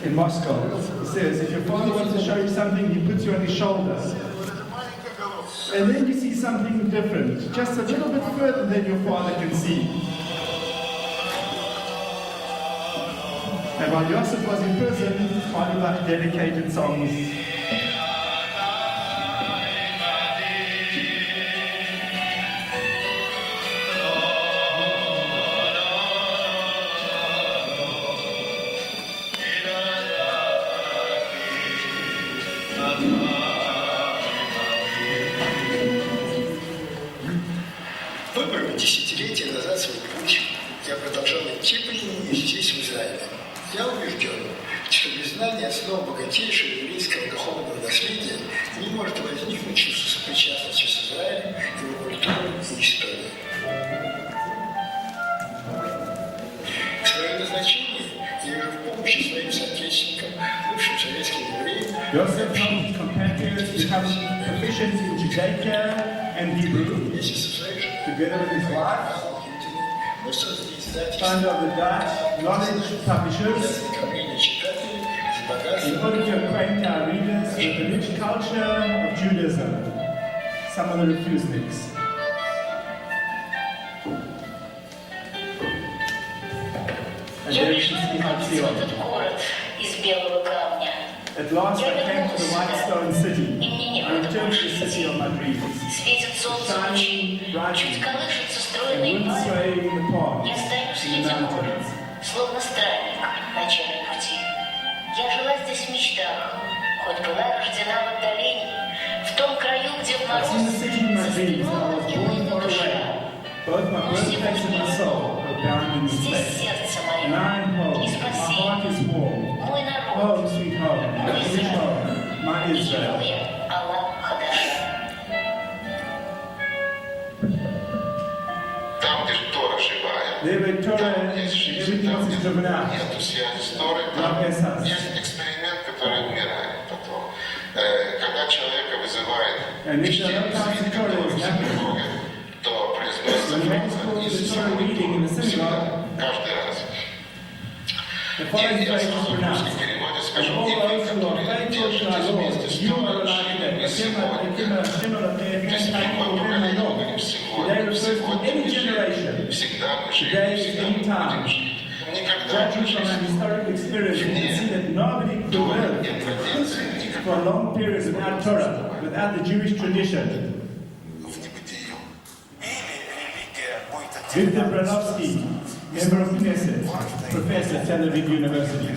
In Moscow, he says, if your father wants to show you something, he puts you on his shoulder. And then you see something different, just a little bit further than your father can see. And while Yosef was in prison, Malibach dedicated songs. Выбрав десятилетия назад свой путь, я продолжал идти по нему и здесь, в Израиле. Я убежден, что без знания основ богатейшего еврейского духовного наследия не может возникнуть чувство сопричастности с Израилем, его культурой и историей. Свое назначение я вижу в помощи своим соотечественникам, бывшим советским евреям. Yosef helped his compatriots become proficient in Judaica and Hebrew, together with his wife, founder of the Dutch knowledge publishers, in order to acquaint our readers with the rich culture of Judaism, some of the refuseniks. And there you can see Hatzion. At last I came to the white stone city. I returned to the city of my dreams. Shining brightly, and wind swaying in the park, in the mountains. Словно странник в начале пути. Я жила здесь в мечтах, хоть была рождена в отдалении, в том краю, где в мороз застывала невольно душа. Both my birthplace and my soul are bound in this place. And I am home, my heart is warm. Home, sweet home, my Jewish home, my Israel. There where Torah and everything else is driven out. Love Esas. And if the Holocaust in Torah is happening, when you make the Torah reading in the synagogue, the following phrase is pronounced. And all those who are faithful to our Lord, you are like them. Today refers to any generation. Today is any time. Judging from our historical experience, we can see that nobody could live for a long period without Torah, without the Jewish tradition. Victor Branovsky, member of Knesset, professor at Tel Aviv University.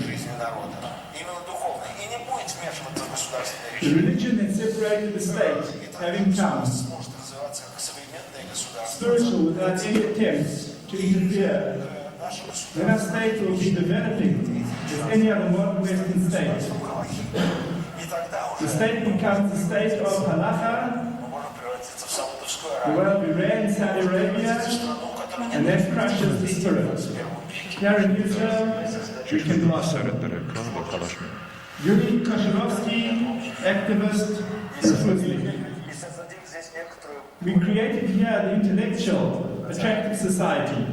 The religion that separated the state, having come, spiritual without any attempts to interfere, then our state will be developing as any other modern Western state. The state becomes the state of halacha, the way of Iran, Saudi Arabia, and that crushes the spirit. Here in Israel, we can blossom. Yuri Kosharovsky, activist, Fuzli. We created here the intellectual, attractive society.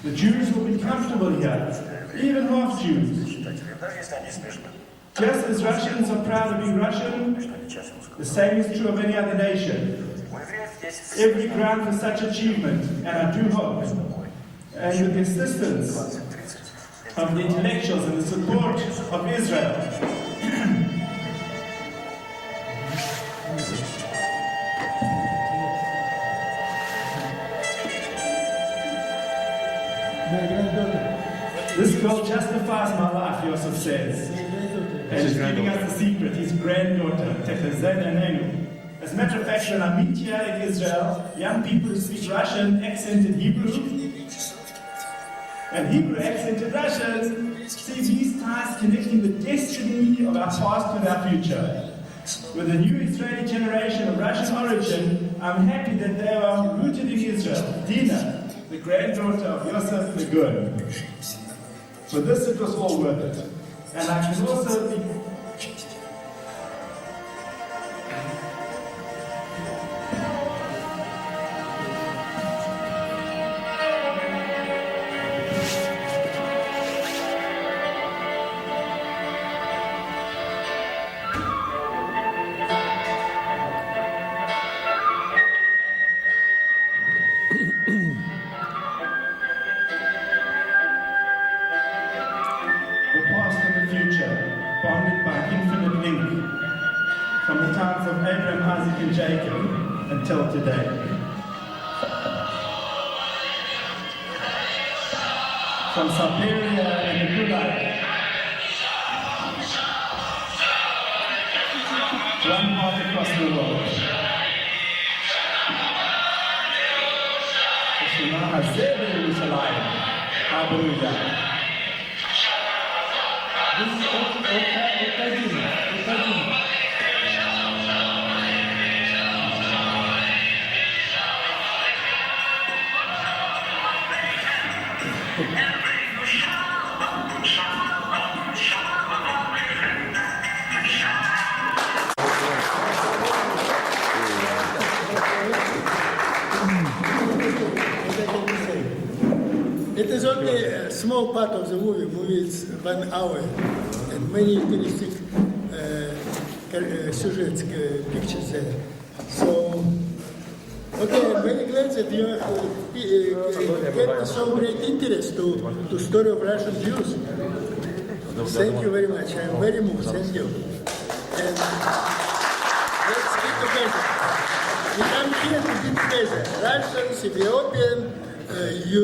The Jews will be comfortable here, even half Jews. Just as Russians are proud to be Russian, the same is true of any other nation. Every ground for such achievement, and I do hope, and with the assistance of the intellectuals and the support of Israel, this girl justifies my life, Yosef says. And she's giving us a secret, his granddaughter, Techezen Anenu. As a matter of fact, when I meet here in Israel, young people who speak Russian, accented Hebrew, and Hebrew accented Russian, see these ties connecting the destiny of our past with our future. With a new Israeli generation of Russian origin, I'm happy that they are rooted in Israel. Dina, the granddaughter of Yosef the Good. For this, it was all worth it. And I can also be until today. From Siberia and the Gulag, one part across the world. It is only a small part of the movie. The movie is 1 hour, and many interesting pictures there. So, okay, I'm very glad that you get so great interest to story of Russian Jews. Thank you very much. I'm very moved. Thank you. And let's be together. We come here to be together. Russians, Ethiopian, you,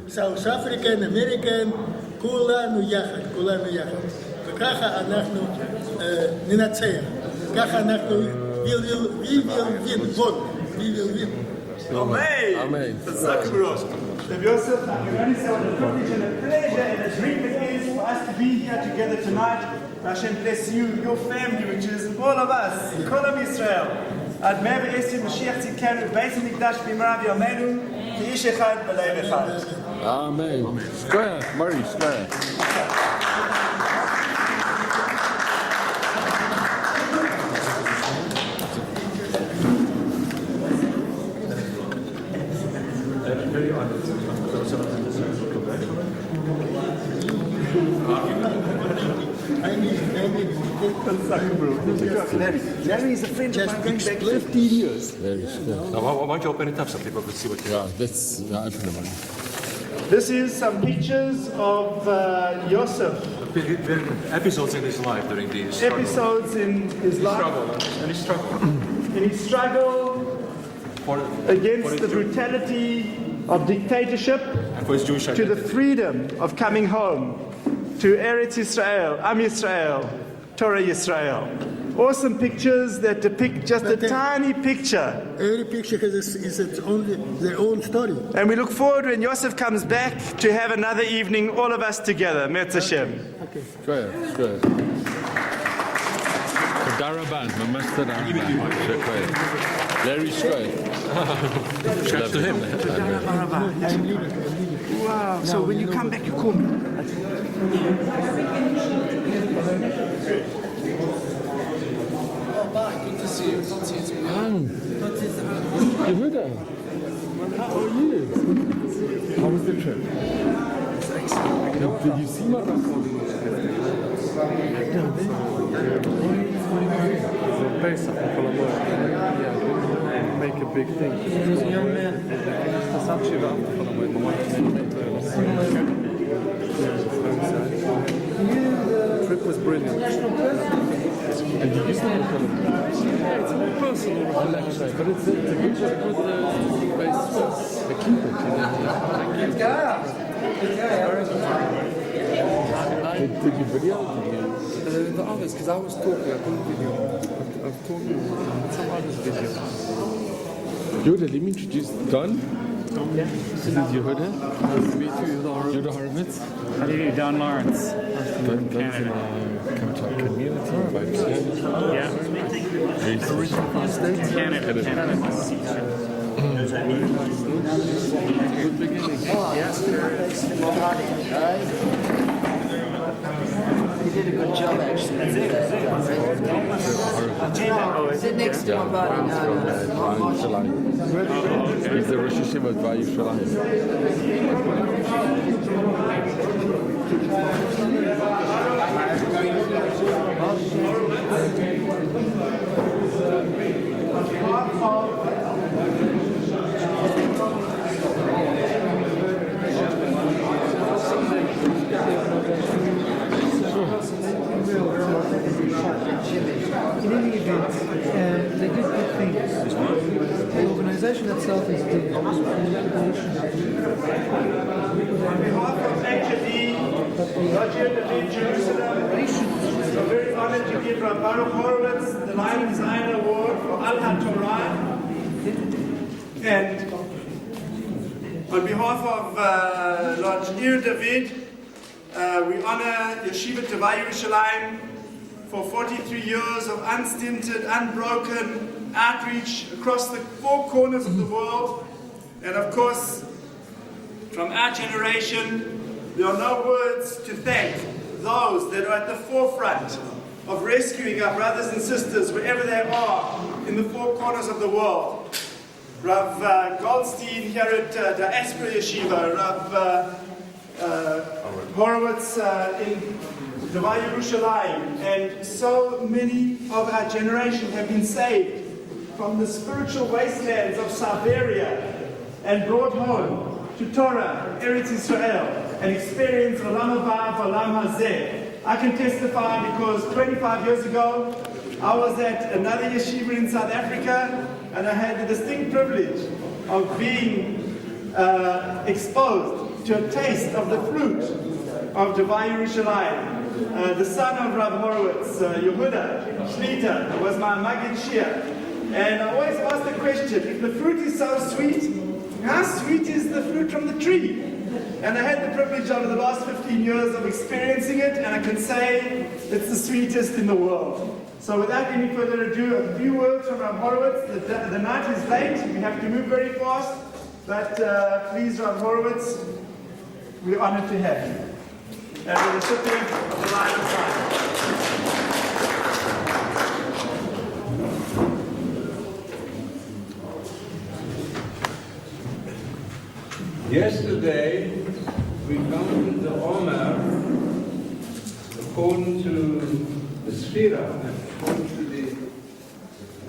South African, American, כולנו יחד, כולנו יחד. וככה אנחנו ננצח. ככה אנחנו we will win. Amen. Yosef, I can only say what a privilege and a pleasure and a dream it is for us to be here together tonight. Hashem bless you, your family, which is all of us, Kol Am Yisrael. Ad Me'er V'Esim Mashiach Tzidkenu Beis HaMikdash B'Marav Yameinu Ki'ish Echad B'Lev Echad. Amen. Square, Murray, square. Larry is a friend of mine going back 15 years. Now, why don't you open it up so people can see what you open the money. This is some pictures of Yosef. Episodes in his life during the struggle. Episodes in his life. In his struggle against the brutality of dictatorship and for his Jewish to the freedom of coming home to Eretz Yisrael, Am Yisrael, Torah Yisrael. awesome pictures that depict just a tiny picture. Every picture is its own, their own story. And we look forward when Yosef comes back to have another evening, all of us together. Metz Hashem. Okay. Shkoyach. תודה רבה, ממש תודה רבה. שכוייך. Very shkoyach. Shout to him. Wow. So when you come back, you call me. Good to see you. Yehuda, how are you? How was the trip? It's excellent. Did you see my make a big thing. He's a young man. The trip was brilliant. And you used to have Yeah, it's a more personal reflection, but it's a good base the keeper. Did you video? the others, because I was talking, I couldn't video. I've talked some others video. Yehuda, let me introduce Don. Yeah. This is Yehuda. Nice to meet you, Yehuda Horowitz. How do you do, Don Lawrence? Don's in our community. Yeah. Original from the States? Canada. Good beginning. Yes. You did a good job, actually. That's it. Sit next to my buddy. He's the Rosh Hashiva at Yerushalayim. In any event, they did good things. The organization itself is good. On behalf of HAD, Roger David Jerusalem, we're very honored to give Rav Baruch Horowitz the Lion Design Award for Al HaTorah. And on behalf of Lord Ir David, we honor Yeshiva Tevah Yerushalayim for 43 years of unstinted, unbroken outreach across the four corners of the world. And of course, from our generation, there are no words to thank those that are at the forefront of rescuing our brothers and sisters wherever they are in the four corners of the world. Rav Goldstein here at Diaspora Yeshiva, Rav Horowitz in Tevah Yerushalayim, and so many of our generation have been saved from the spiritual wastelands of Siberia and brought home to Torah, Eretz Israel, and experience Olam Haba v'Olam Hazeh. I can testify because 25 years ago, I was at another yeshiva in South Africa, and I had the distinct privilege of being exposed to a taste of the fruit of Tevah Yerushalayim. The son of Rav Horowitz, Yehuda Shlita, was my Maggid Shia. And I always ask the question, if the fruit is so sweet, how sweet is the fruit from the tree? And I had the privilege over the last 15 years of experiencing it, and I can say it's the sweetest in the world. So without any further ado, a few words from Rav Horowitz. The night is late, we have to move very fast, but please, Rav Horowitz, we're honored to have you. And the recipient of the Lion Design. Yesterday, we counted the Omer according to the Sphira, according to the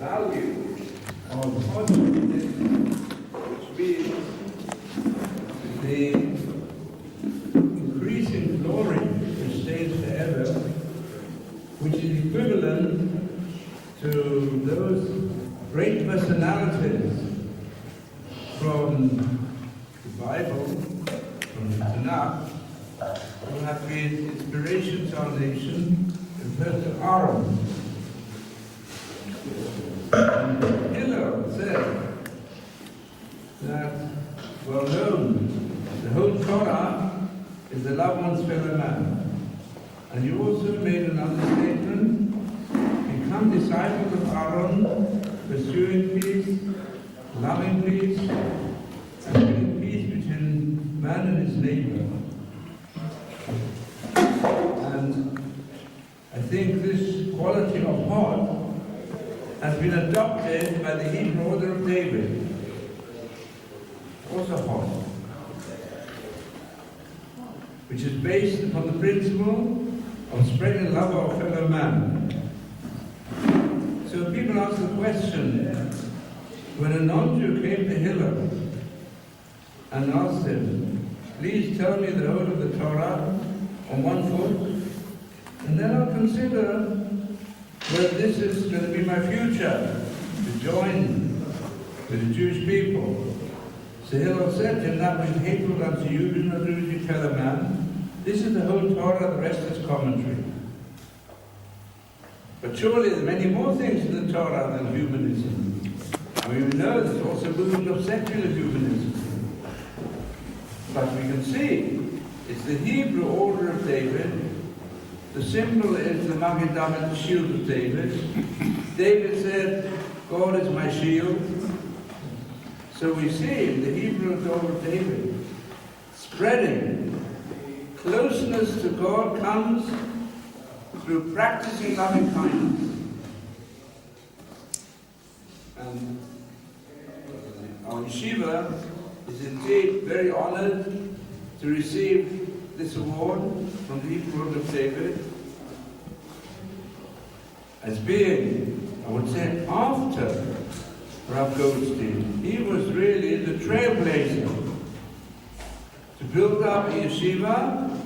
value of positive, which means the increasing glory which stays forever, which is equivalent to those great personalities from Bible, from the Tanakh, who have been inspiration to our nation, referred to Aryeh. Hillel said that, well known, the whole Torah is to love one's fellow man. And you also made another statement, become disciples of Aaron, pursuing peace, loving peace, and bringing peace between man and his neighbor. And I think this quality of heart has been adopted by the Hebrew order of David. Also heart, which is based upon the principle of spreading love of our fellow man. So people ask the question, when a non-Jew came to Hillel and asked him, please tell me the whole of the Torah on one foot, and then I'll consider whether this is going to be my future, to join with the Jewish people. So Hillel said to him, that which is hateful unto you, do not do as you tell a man. This is the whole Torah, the rest is commentary. But surely there are many more things in the Torah than humanism. I mean, we know there's also a movement of secular humanism. But we can see it's the Hebrew order of David. The symbol is the Magen David, the shield of David. David said, God is my shield. So we see in the Hebrew order of David, spreading closeness to God comes through practicing loving kindness. And our yeshiva is indeed very honored to receive this award from the Hebrew order of David as being, I would say, after Rav Goldstein. He was really the trailblazer to build up a yeshiva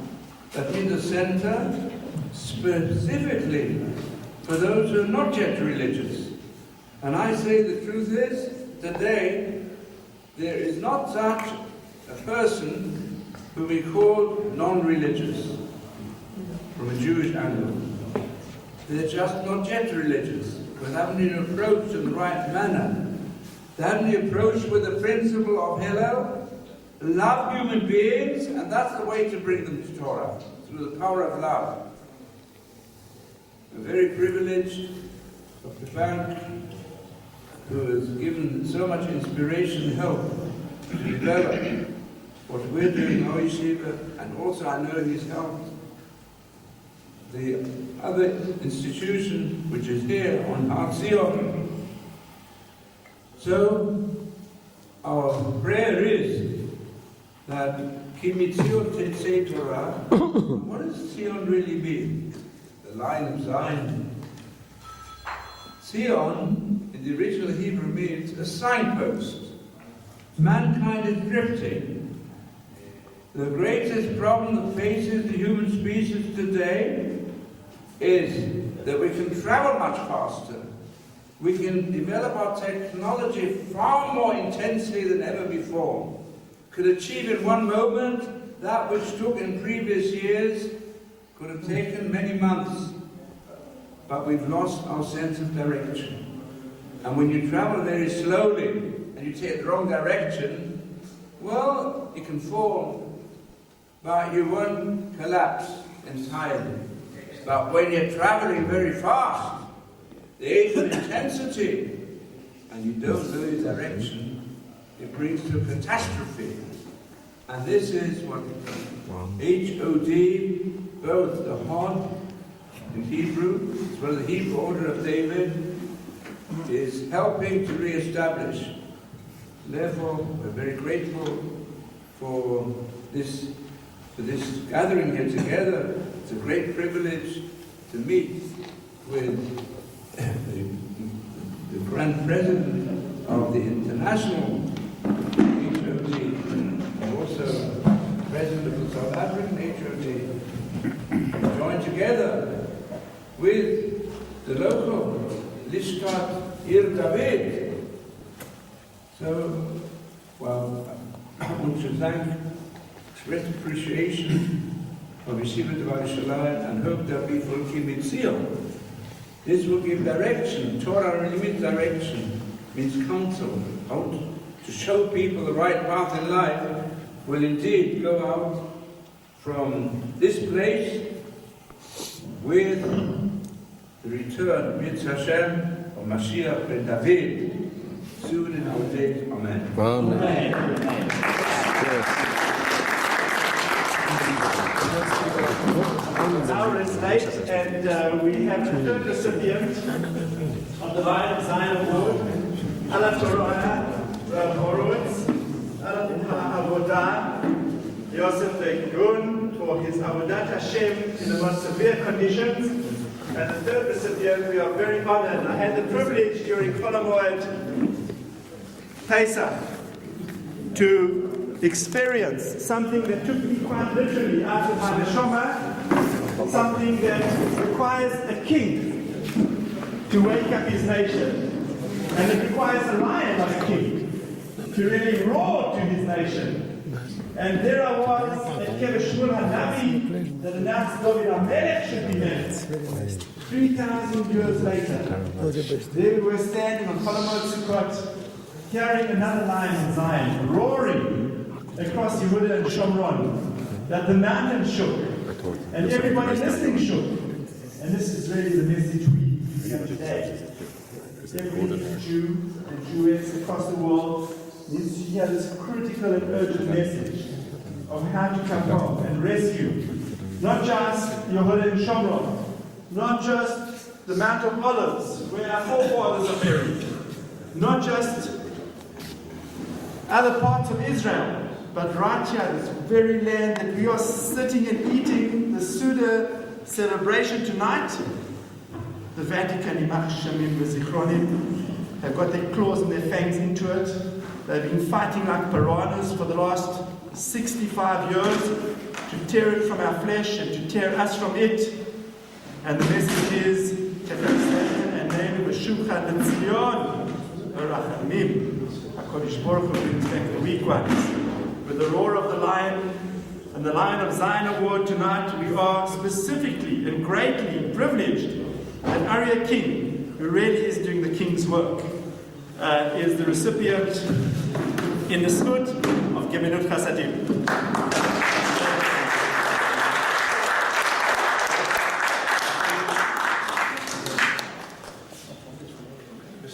that in the center specifically for those who are not yet religious. And I say the truth is, today there is not such a person who we call non-religious from a Jewish angle. They're just not yet religious, but haven't been approached in the right manner. They haven't been approached with the principle of Hillel, love human beings, and that's the way to bring them to Torah, through the power of love. I'm very privileged, Dr. Frank, who has given so much inspiration and help to develop what we're doing in our yeshiva, and also I know he's helped the other institution which is here on Har Zion. So our prayer is that Ki mitzion tetzei Torah. What does Zion really mean? The line of Zion. Zion in the original Hebrew means a signpost. Mankind is drifting. The greatest problem that faces the human species today is that we can travel much faster. We can develop our technology far more intensely than ever before. Could achieve in one moment that which took in previous years could have taken many months. But we've lost our sense of direction. And when you travel very slowly and you take the wrong direction, well, you can fall, but you won't collapse entirely. But when you're traveling very fast, there is an intensity, and you don't know your direction, it brings to a catastrophe. And this is what H-O-D, both the heart in Hebrew, as well as the Hebrew order of David, is helping to re-establish. Therefore, we're very grateful for this gathering here together. It's a great privilege to meet with the Grand President of the International HOD, and also President of the South African HOD, joined together with the local Lishkat Ir David. So, well, I want to express appreciation of Yeshiva Devar Shalayim and hope that we will keep it sealed. This will give direction. Torah really means direction, means counsel. How to show people the right path in life will indeed go out from this place with the return, Mitzvah Hashem, of Mashiach ben David, soon in our days. Amen. Amen. Hour is late, and we have the third recipient of the Lion Zion Award, Aleph Arieh, Rav Horowitz, Aleph Avodah, Yosef Begun, for his Avodat Hashem in the most severe conditions. And the third recipient, we are very honored. I had the privilege during Chol HaMoed Pesach to experience something that took me quite literally out of my neshama, something that requires a king to wake up his nation. And it requires a lion like a king to really roar to his nation. And there I was at Kever Shmuel HaNavi that announced David HaMelech should be there. 3,000 years later, there we were standing on Chol HaMoed Sukkot, carrying another lion in Zion, roaring across Yehuda and Shomron, that the mountain shook, and everybody listening shook. And this is really the message we have today. Every Jew and Jewess across the world needs to hear this critical and urgent message of how to come home and rescue not just Yehuda and Shomron, not just the Mount of Olives, where our forefathers are buried, not just other parts of Israel, but right here, this very land that we are sitting and eating the Suda celebration tonight. The Vatican, Imach Shamim V'Zichronim, have got their claws and their fangs into it. They've been fighting like piranhas for the last 65 years to tear it from our flesh and to tear us from it. And the message is, and HaKadosh Baruch Hu brings back the weak ones. With the roar of the lion and the Lion of Zion Award tonight, we are specifically and greatly privileged that Aryeh King, who really is doing the king's work, is the recipient in the Zchut of Geminut Chasadim.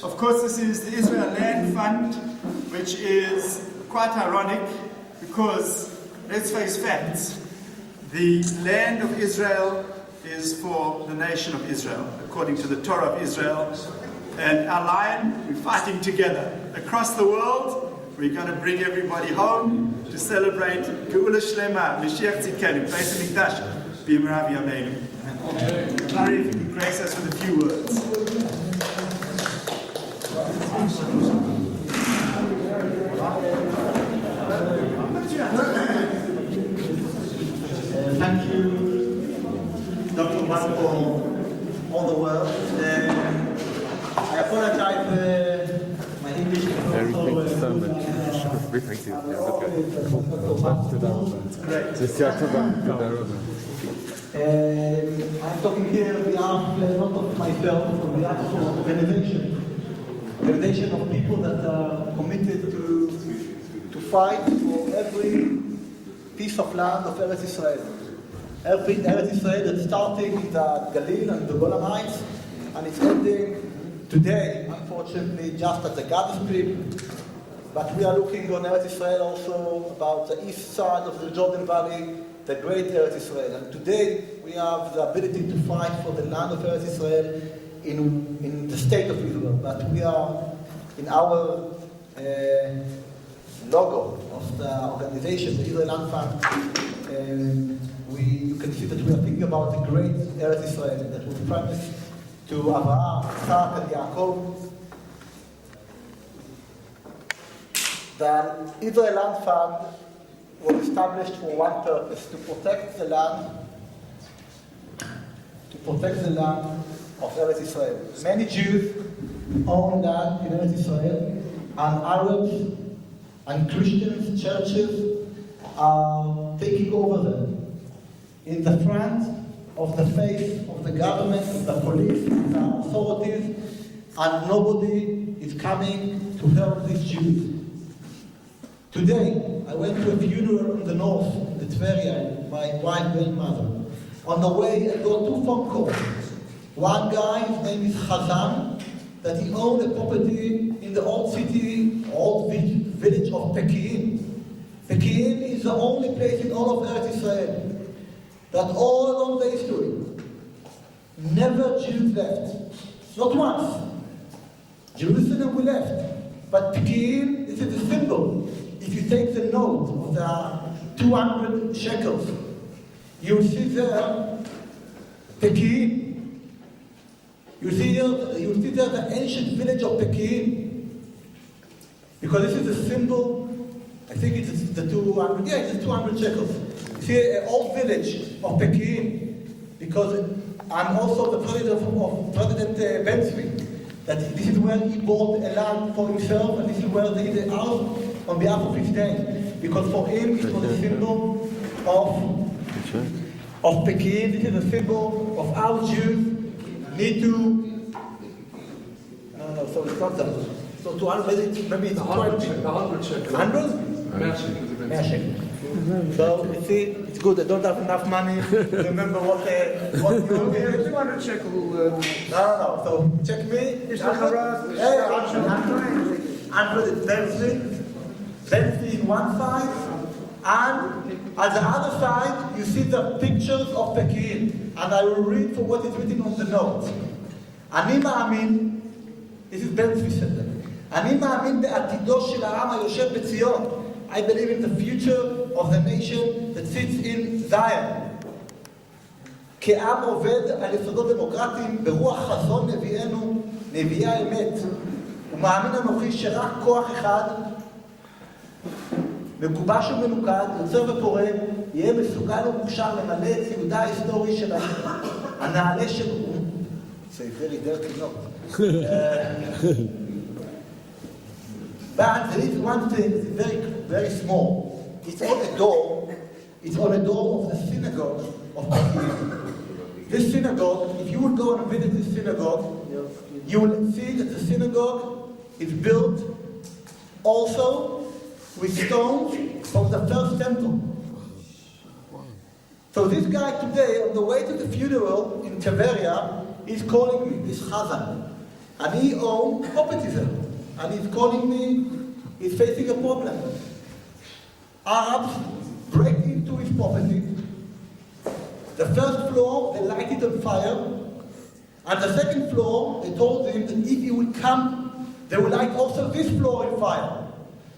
Of course, this is the Israel Land Fund, which is quite ironic because, let's face facts, the land of Israel is for the nation of Israel, according to the Torah of Israel. And our lion, we're fighting together. Across the world, we're going to bring everybody home to celebrate Geula Shlema, Mashiach Tzidkenu, Beis HaMikdash, B'Yemei Yameinu. Arieh, if you could grace us with a few words. Thank you, Dr. Wan, for all the work. I apologize my English is not so good. I'm talking here on behalf not of myself, on behalf of an organization of people that are committed to fight for every piece of land of Eretz Israel. Every Eretz Israel that's starting in the Galil and the Golan Heights, and it's ending today, unfortunately, just at the Gaza Strip. But we are looking on Eretz Israel also about the east side of the Jordan Valley, the great Eretz Israel. And today we have the ability to fight for the land of Eretz Israel in the state of Israel. But we are in our logo of the organization, the Israel Land Fund, you can see that we are thinking about the great Eretz Israel that was promised to Abraham, Isaac, and Yaakov. The Israel Land Fund was established for one purpose: to protect the land, of Eretz Israel. Many Jews own land in Eretz Israel, and Arabs and Christians, churches are taking over them. In the front, of the faith of the government, of the police, of the authorities, and nobody is coming to help these Jews. Today, I went to a funeral in the north, in the Tveria, my wife's grandmother. On the way, I got 2 phone calls. One guy, his name is Chazan, that he owned a property in the old city, old village of Pekin. Pekin is the only place in all of Eretz Israel that all along the history, never Jews left. Not once. Jerusalem we left. But Pekin is a symbol. If you take the note of the 200 shekels, you see there Pekin. You see there the ancient village of Pekin. Because this is a symbol, I think it's the 200, yeah, it's 200 shekels. You see an old village of Pekin. Because I'm also the president of President Ben-Zvi. That this is where he bought a land for himself, and this is where he did a house on behalf of his name. Because for him, it was a symbol of Pekin. This is a symbol of our Jews need to. No, so it's not that. So 200, maybe it's 100 shekels. 100? So you see, it's good. I don't have enough money to remember what you 200 shekel. No. So check me. It's 100. Hey, 100 is Benzi in one side, and at the other side you see the pictures of Pekin. And I will read for what is written on the note. אני מאמין, this is Benzi said that. אני מאמין בעתידו של העם היושב בציון. I believe in the future of the nation that sits in Zion. כעם עובד על יסודות דמוקרטיים ברוח חזון נביאנו, נביאי האמת. ומאמין אנוכי שרק כוח אחד, מגובש ומנוקד, יוצר ופורה, יהיה מסוגל ומוכשר למלא את ציודה ההיסטורי של הנעלה של אום. It's a very dirty note. But there is one thing, very, very small. It's on a door. It's on a door of the synagogue of Pekin. This synagogue, if you would go and visit this synagogue, you will see that the synagogue is built also with stones from the first temple. So this guy today, on the way to the funeral in Tveria, is calling me, this Chazan. And he owns property there. And he's calling me, he's facing a problem. Arabs break into his property. The first floor, they light it on fire. And the second floor, they told him that if he would come, they would light also this floor on fire.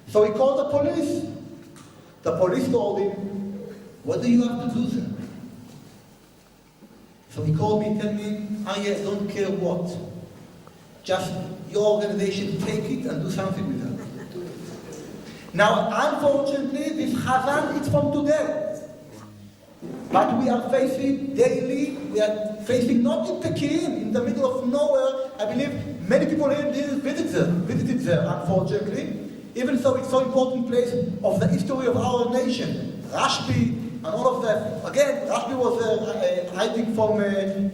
So he called the police. The police told him, what do you have to do, sir? So he called me and told me, Arieh, I don't care what. Just your organization take it and do something with it. Now, unfortunately, this Chazan is from today. But we are facing daily, we are facing not in Pekin, in the middle of nowhere. I believe many people here visited there, unfortunately. Even though it's so important place of the history of our nation. Rashbi and all of that. Again, Rashbi was hiding from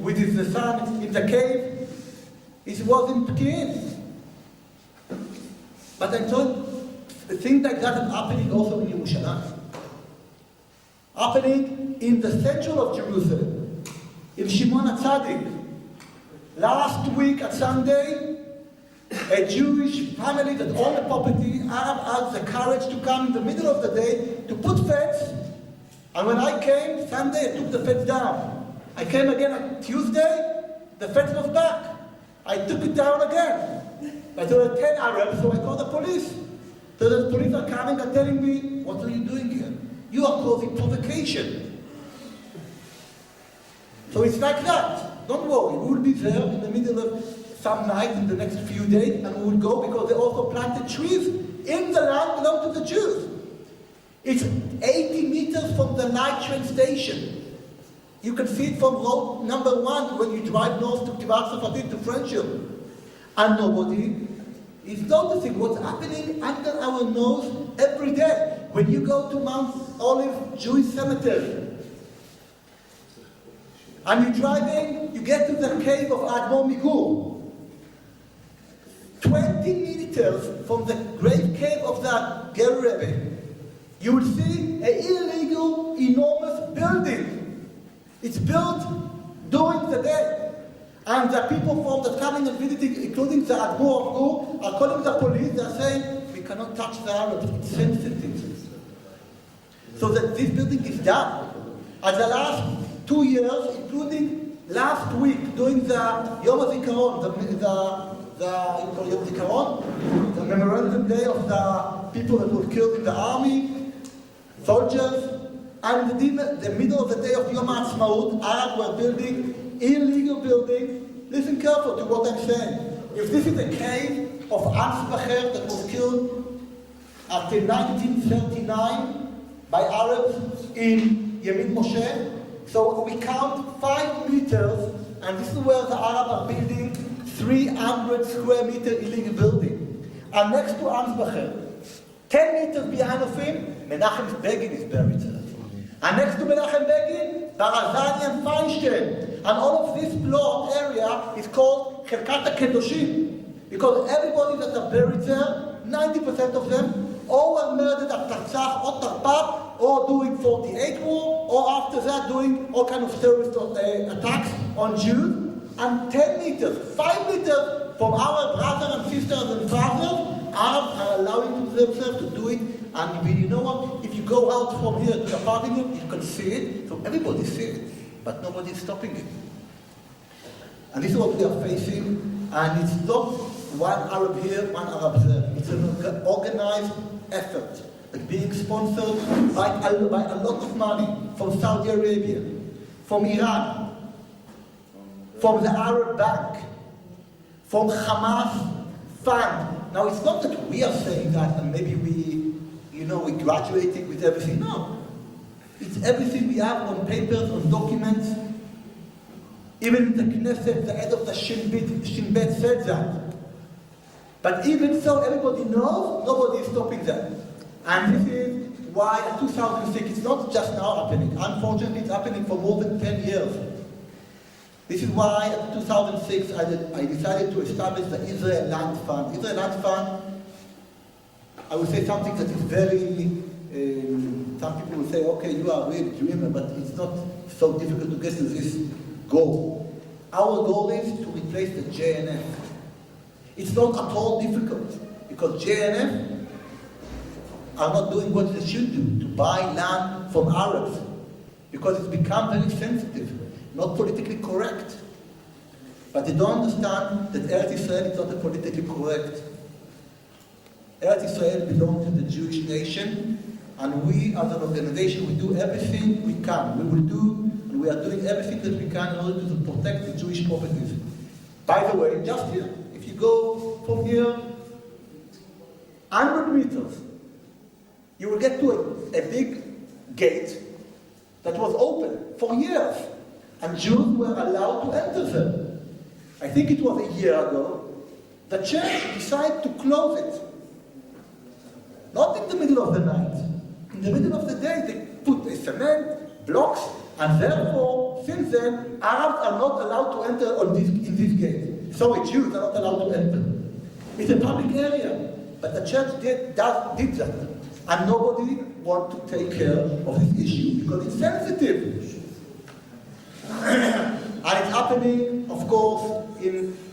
with his son in the cave. It was in Pekin. But I thought things like that are happening also in Yerushalayim. Happening in the center of Jerusalem, in Shimon HaTzadik. Last week at Sunday, a Jewish family that owned the property, Arab had the courage to come in the middle of the day to put fence. And when I came Sunday, I took the fence down. I came again on Tuesday, the fence was back. I took it down again. But there were 10 Arabs, so I called the police. So the police are coming and telling me, what are you doing here? You are causing provocation. So it's like that. Don't worry, we will be there in the middle of some night in the next few days, and we will go because they also planted trees in the land belonging to the Jews. It's 80 meters from the night train station. You can see it from road number 1 when you drive north to Kivat Safatit to Friendship. And nobody is noticing what's happening under our nose every day. When you go to Mount Olive Jewish Cemetery, and you drive in, you get to the cave of Admor Migur. 20 meters from the great cave of the Ger Rebbe, you will see an illegal, enormous building. It's built during the day. And the people from the coming and visiting, including the Admor of Gur, are calling the police. They are saying, we cannot touch the Arabs. It's sensitive. So that this building is done. And the last 2 years, including last week, during the Yom HaZikaron, the memorandum day of the people that were killed in the army, soldiers, and in the middle of the day of Yom HaAtzmaut, Arabs were building illegal buildings. Listen carefully to what I'm saying. If this is a cave of Ansbacher that was killed after 1939 by Arabs in Yemin Moshe, so we count 5 meters, and this is where the Arabs are building 300 square meter illegal building. And next to Ansbacher, 10 meters behind of him, Menachem Begin is buried there. And next to Menachem Begin, Barazani and Feinstein. And all of this plot area is called Cherkat HaKedoshim. Because everybody that are buried there, 90% of them, or were murdered at Tarzach or Tarpat, or doing 48 war, or after that doing all kind of terrorist attacks on Jews. And 10 meters, 5 meters from our brothers and sisters and fathers, Arabs are allowing themselves to do it. And you know what? If you go out from here to the parking lot, you can see it. So everybody sees it, but nobody is stopping it. And this is what we are facing. And it's not one Arab here, one Arab there. It's an organized effort, like being sponsored by a lot of money from Saudi Arabia, from Iran, from the Arab Bank, from Hamas fund. Now it's not that we are saying that and maybe we're graduating with everything. No. It's everything we have on papers, on documents. Even in the Knesset, the head of the Shin Bet said that. But even so, everybody knows, nobody is stopping that. And this is why in 2006, it's not just now happening. Unfortunately, it's happening for more than 10 years. This is why in 2006, I decided to establish the Israel Land Fund. Israel Land Fund, I would say something that is very, some people will say, okay, you are a real dreamer, but it's not so difficult to get to this goal. Our goal is to replace the JNF. It's not at all difficult, because JNF are not doing what they should do, to buy land from Arabs, because it's become very sensitive, not politically correct. But they don't understand that Eretz Israel is not a politically correct. Eretz Israel belongs to the Jewish nation, and we as an organization, we do everything we can. We will do, and we are doing everything that we can in order to protect the Jewish properties. By the way, just here, if you go from here 100 meters, you will get to a big gate that was open for years, and Jews were allowed to enter there. I think it was a year ago. The church decided to close it. Not in the middle of the night. In the middle of the day, they put a cement, blocks, and therefore, since then, Arabs are not allowed to enter in this gate. Sorry, Jews are not allowed to enter. It's a public area, but the church did that. And nobody wants to take care of this issue because it's sensitive. And it's happening, of course,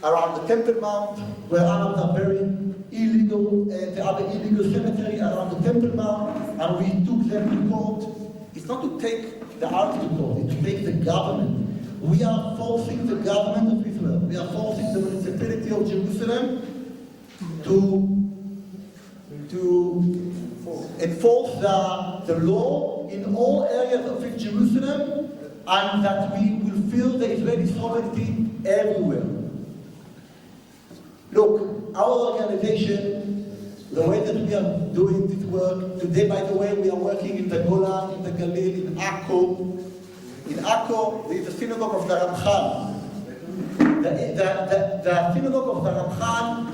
around the Temple Mount, where Arabs are burying the other illegal cemetery around the Temple Mount, and we took them to court. It's not to take the Arabs to court, it's to take the government. We are forcing the government of Israel, we are forcing the municipality of Jerusalem to enforce the law in all areas of Jerusalem, and that we will feel the Israeli sovereignty everywhere. Look, our organization, the way that we are doing this work, today, by the way, we are working in the Golan, in the Galil, in Akko. In Akko, there is a synagogue of the Ramchal. The synagogue of the Ramchal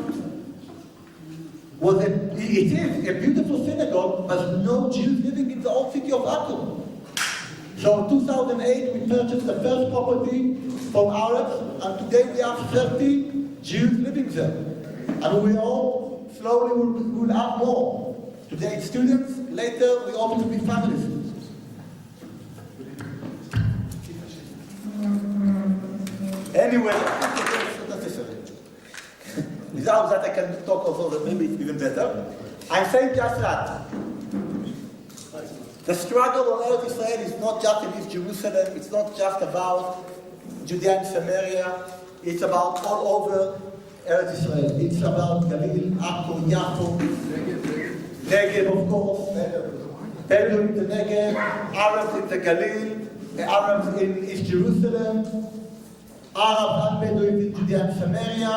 it is a beautiful synagogue, but no Jews living in the old city of Akko. So in 2008, we purchased the first property from Arabs, and today we have 30 Jews living there. And we all slowly will have more. Today it's students, later we hope to be families. Anyway, without that I can talk also, maybe it's even better. I'm saying just that. The struggle on Eretz Israel is not just in East Jerusalem, it's not just about Judea and Samaria, it's about all over Eretz Israel. It's about Galil, Akko, Yafo, Negev, of course, Bedouin in the Negev, Arabs in the Galil, Arabs in East Jerusalem, Arabs and Bedouin in Judea and Samaria.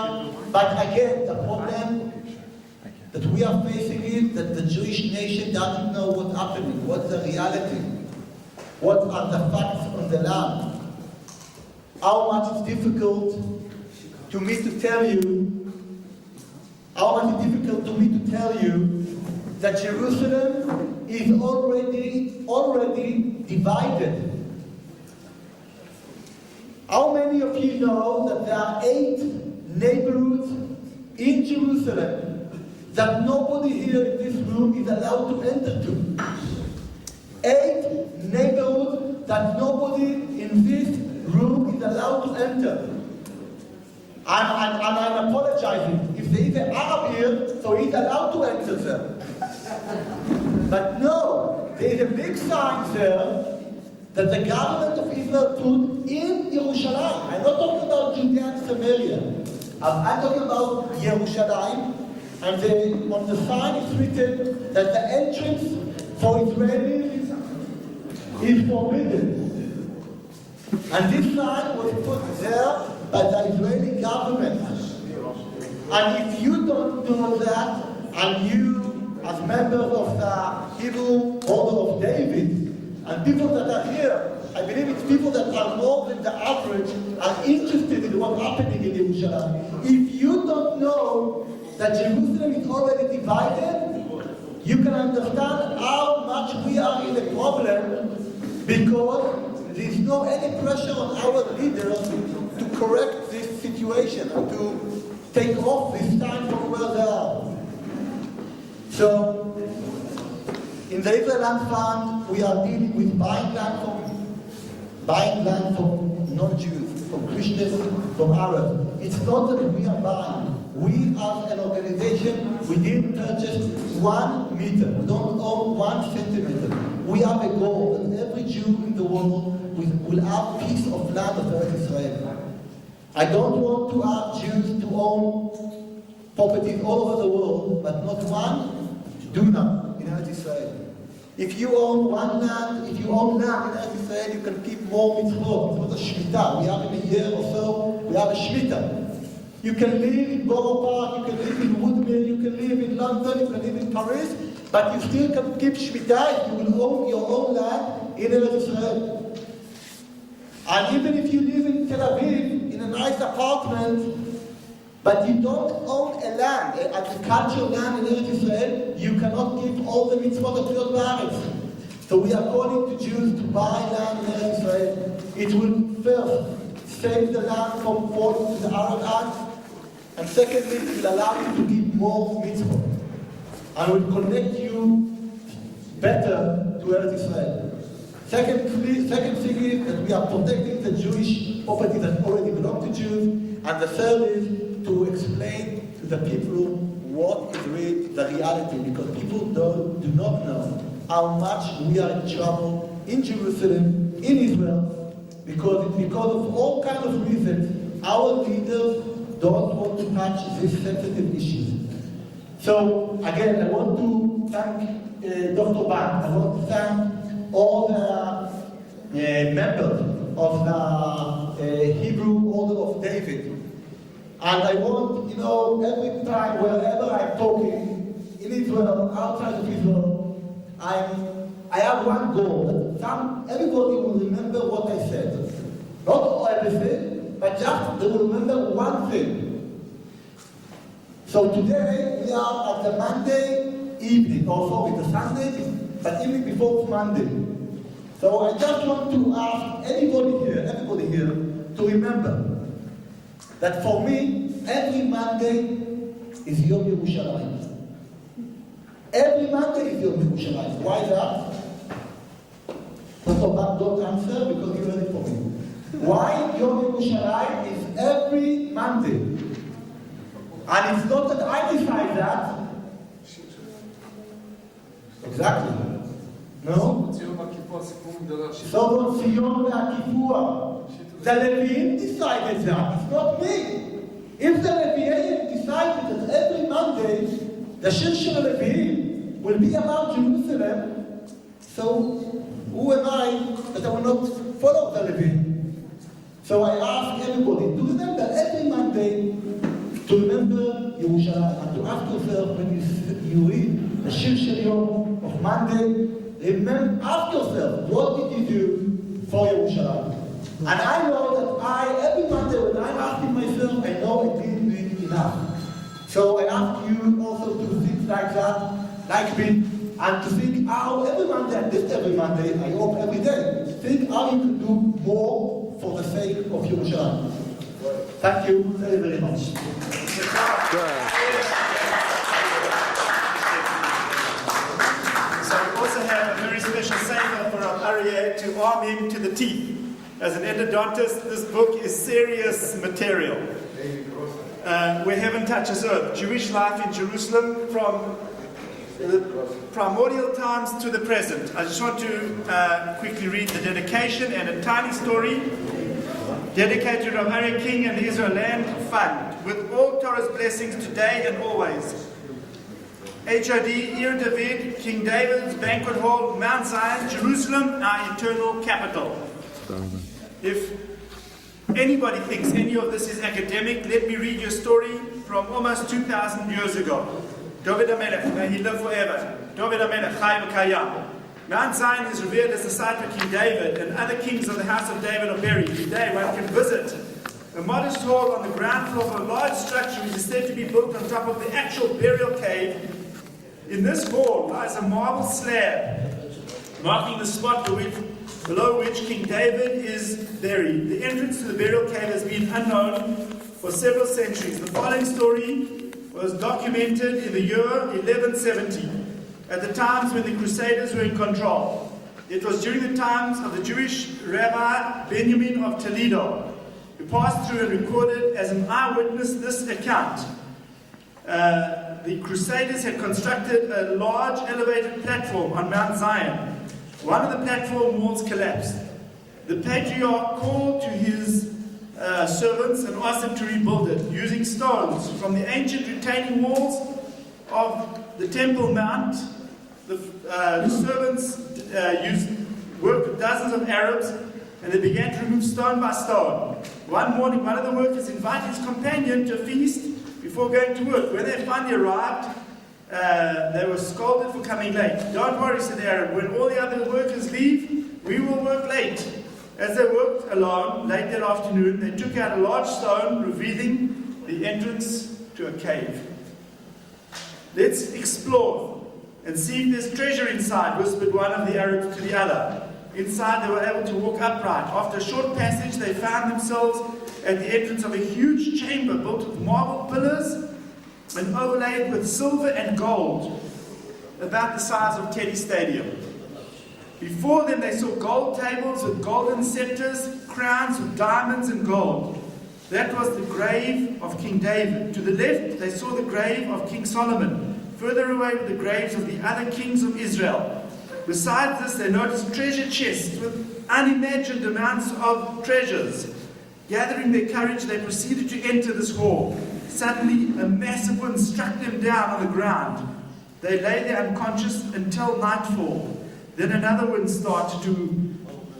But again, the problem that we are facing is that the Jewish nation doesn't know what's happening, what's the reality, what are the facts on the land. How much it's difficult to me to tell you, that Jerusalem is already divided. How many of you know that there are 8 neighborhoods in Jerusalem that nobody here in this room is allowed to enter to? 8 neighborhoods that nobody in this room is allowed to enter. And I'm apologizing. If there is an Arab here, so he's allowed to enter there. But no, there is a big sign there that the government of Israel put in Yerushalayim. I'm not talking about Judea and Samaria. I'm talking about Yerushalayim. And on the sign is written that the entrance for Israelis is forbidden. And this sign was put there by the Israeli government. And if you don't do that, and you, as members of the Hebrew Order of David, and people that are here, I believe it's people that are more than the average, are interested in what's happening in Jerusalem. If you don't know that Jerusalem is already divided, you can understand how much we are in a problem, because there is no any pressure on our leaders to correct this situation and to take off this time from where they are. So, in the Israel Land Fund, we are dealing with buying land from non-Jews, from Christians, from Arabs. It's not that we are buying. We as an organization, we didn't purchase 1 meter. We don't own 1 centimeter. We have a goal that every Jew in the world will have a piece of land of Eretz Israel. I don't want to have Jews to own properties all over the world, but not 1 dunam in Eretz Israel. If you own land in Eretz Israel, you can keep more mitzvot. It's not a shmita. We have in a year or so, we have a shmita. You can live in Borough Park, you can live in Woodmill, you can live in London, you can live in Paris, but you still can keep shmita if you will own your own land in Eretz Israel. And even if you live in Tel Aviv, in a nice apartment, but you don't own a land, an agricultural land in Eretz Israel, you cannot keep all the mitzvot of your parents. So we are calling to Jews to buy land in Eretz Israel. It will first save the land from falling to the Arab hands, and secondly, it will allow you to keep more mitzvot, and will connect you better to Eretz Israel. Second thing is that we are protecting the Jewish property that already belong to Jews, and the third is to explain to the people what is really the reality, because people do not know how much we are in trouble in Jerusalem, in Israel, because of all kinds of reasons, our leaders don't want to touch these sensitive issues. So again, I want to thank Dr. Ban. I want to thank all the members of the Hebrew Order of David. And I want, every time, wherever I'm talking, in Israel, outside of Israel, I have one goal, that everybody will remember what I said. Not all everything, but just they will remember one thing. So today, we are at the Monday evening, or sorry, the Sunday, but even before Monday. So I just want to ask everybody here, to remember that for me, every Monday is Yom Yerushalayim. Every Monday is Yom Yerushalayim. Why that? First of all, don't answer because you heard it from me. Why Yom Yerushalayim is every Monday? And it's not that I decide that. Exactly. No? So Sion HaKippur. The Leviim decided that. It's not me. If the Leviim decided that every Monday the Shir Shel Leviim will be about Jerusalem, so who am I that I will not follow the Leviim? So I ask everybody to remember every Monday to remember Yerushalayim and to ask yourself when you read the Shir Shel Yom of Monday, ask yourself, what did you do for Yerushalayim? And I know that every Monday when I'm asking myself, I know I didn't do enough. So I ask you also to think like that, like me, and to think how every Monday, and this every Monday, I hope every day, think how you can do more for the sake of Yerushalayim. Thank you very, very much. Have a very special savor for our Aryeh to arm him to the teeth. As an endodontist, this book is serious material. Where heaven touches earth. Jewish life in Jerusalem from the primordial times to the present. I just want to quickly read the dedication and a tiny story. Dedicated to Aryeh King and the Israel Land Fund, with all Torah's blessings today and always. HOD, Ir David, King David's Banquet Hall, Mount Zion, Jerusalem, our eternal capital. If anybody thinks any of this is academic, let me read you a story from almost 2,000 years ago. David HaMelech, may he live forever. David HaMelech, Chai V'Kayam. Mount Zion is revered as the site where King David and other kings of the house of David are buried. Today one can visit a modest hall on the ground floor of a large structure which is said to be built on top of the actual burial cave. In this hall lies a marble slab marking the spot below which King David is buried. The entrance to the burial cave has been unknown for several centuries. The following story was documented in the year 1170, at the times when the Crusaders were in control. It was during the times of the Jewish Rabbi Benjamin of Toledo, who passed through and recorded as an eyewitness this account. The Crusaders had constructed a large elevated platform on Mount Zion. One of the platform walls collapsed. The patriarch called to his servants and asked them to rebuild it using stones from the ancient retaining walls of the Temple Mount. The servants worked with dozens of Arabs, and they began to remove stone by stone. One morning, one of the workers invited his companion to a feast before going to work. When they finally arrived, they were scolded for coming late. "Don't worry," said the Arab. "When all the other workers leave, we will work late." As they worked along late that afternoon, they took out a large stone, revealing the entrance to a cave. "Let's explore and see if there's treasure inside," whispered one of the Arabs to the other. Inside, they were able to walk upright. After a short passage, they found themselves at the entrance of a huge chamber built with marble pillars and overlaid with silver and gold, about the size of Teddy Stadium. Before them, they saw gold tables with golden scepters, crowns with diamonds and gold. That was the grave of King David. To the left, they saw the grave of King Solomon. Further away were the graves of the other kings of Israel. Besides this, they noticed treasure chests with unimagined amounts of treasures. Gathering their courage, they proceeded to enter this hall. Suddenly, a massive wind struck them down on the ground. They lay there unconscious until nightfall. Then another wind started to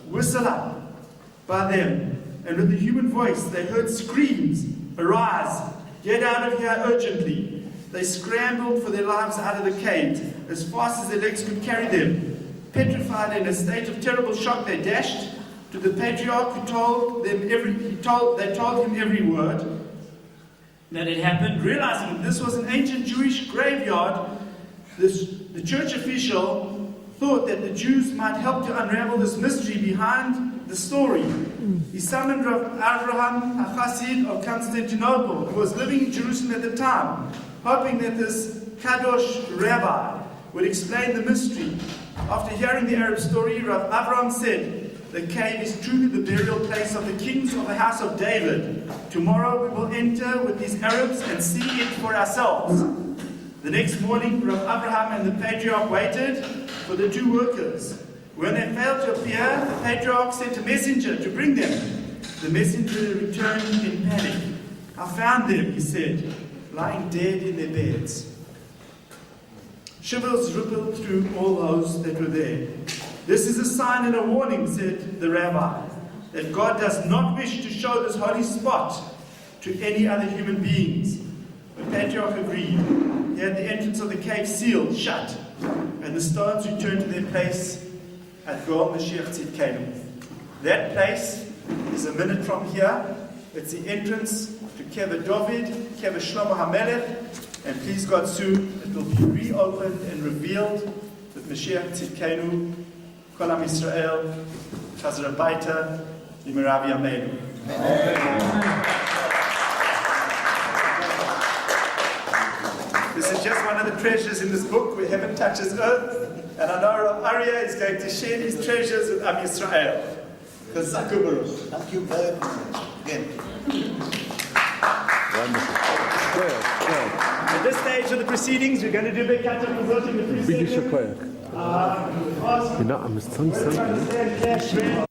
whistle up by them, and with a human voice, they heard screams, "Arise! Get out of here urgently!" They scrambled for their lives out of the cave as fast as their legs could carry them. Petrified in a state of terrible shock, they dashed to the patriarch, who told them they told him every word that had happened. Realizing this was an ancient Jewish graveyard, the church official thought that the Jews might help to unravel this mystery behind the story. He summoned Rav Avraham, a Chassid of Constantinople, who was living in Jerusalem at the time, hoping that this Kadosh rabbi would explain the mystery. After hearing the Arab story, Rav Avraham said, "The cave is truly the burial place of the kings of the house of David. Tomorrow we will enter with these Arabs and see it for ourselves." The next morning, Rav Avraham and the patriarch waited for the two workers. When they failed to appear, the patriarch sent a messenger to bring them. The messenger returned in panic. "I found them," he said, "lying dead in their beds." Shivers rippled through all those that were there. "This is a sign and a warning," said the rabbi, "that God does not wish to show this holy spot to any other human beings." The patriarch agreed. He had the entrance of the cave sealed shut, and the stones returned to their place at Goel Mashiach Tzidkenu. That place is a minute from here. It's the entrance to Kever David, Kever Shlomo HaMelech, and please God soon it will be reopened and revealed with Mashiach Tzidkenu, Kol Am Yisrael, Chazar Habayta, Yimerav Yameinu. This is just one of the treasures in this book where heaven touches earth, and I know Arieh is going to share these treasures with Am Yisrael. Thank you very much. Again. At this stage of the proceedings, we're going to do Bekat HaMizot in the Biggest preceding. You know, I'm saying something.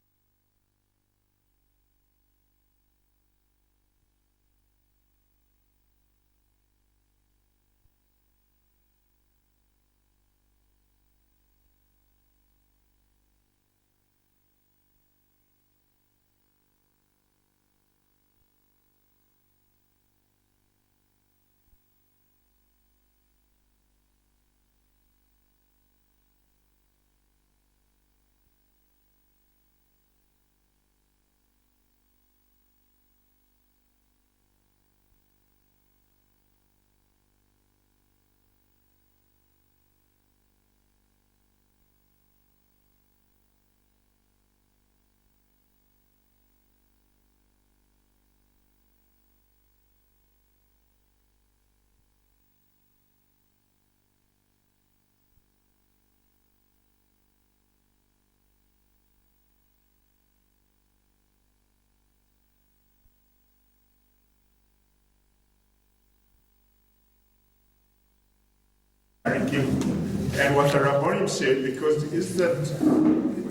Thank you. And what the Rabbonim said, because is that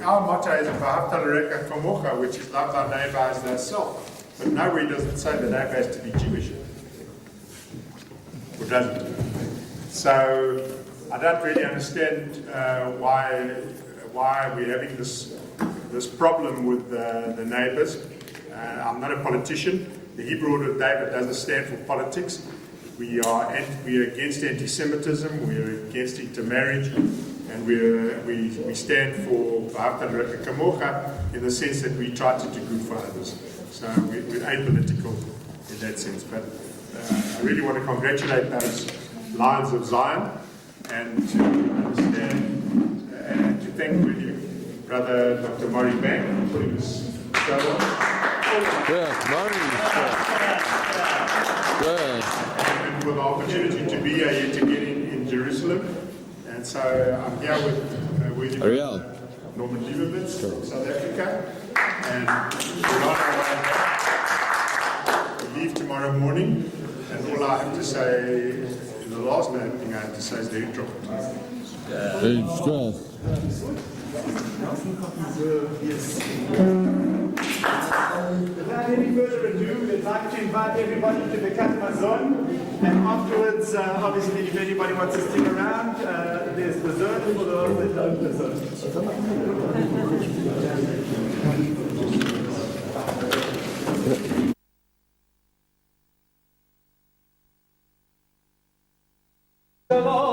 our motto is V'ahavta l'recha kamocha, which is love thy neighbor as thyself. But nowhere does it say the neighbor has to be Jewish. Or does it? So I don't really understand why we're having this problem with the neighbors. I'm not a politician. The Hebrew Order of David doesn't stand for politics. We are against anti-Semitism, we're against intermarriage, and we stand for V'ahavta l'recha kamocha in the sense that we try to do good for others. So we're apolitical in that sense. But I really want to congratulate those Lions of Zion and to understand and to thank really Brother Dr. Murray Bank for putting this show on. And for the opportunity to be here yet again in Jerusalem. And so I'm here with Ariel. Norman Leibovitz from South Africa. And we're on our way back. We leave tomorrow morning. And all I have to say, the last thing I have to say is the intro. Without any further ado, we'd like to invite everybody to the Kat Mazon, and afterwards, obviously, if anybody wants to stick around, there's dessert for those that don't dessert. Hello.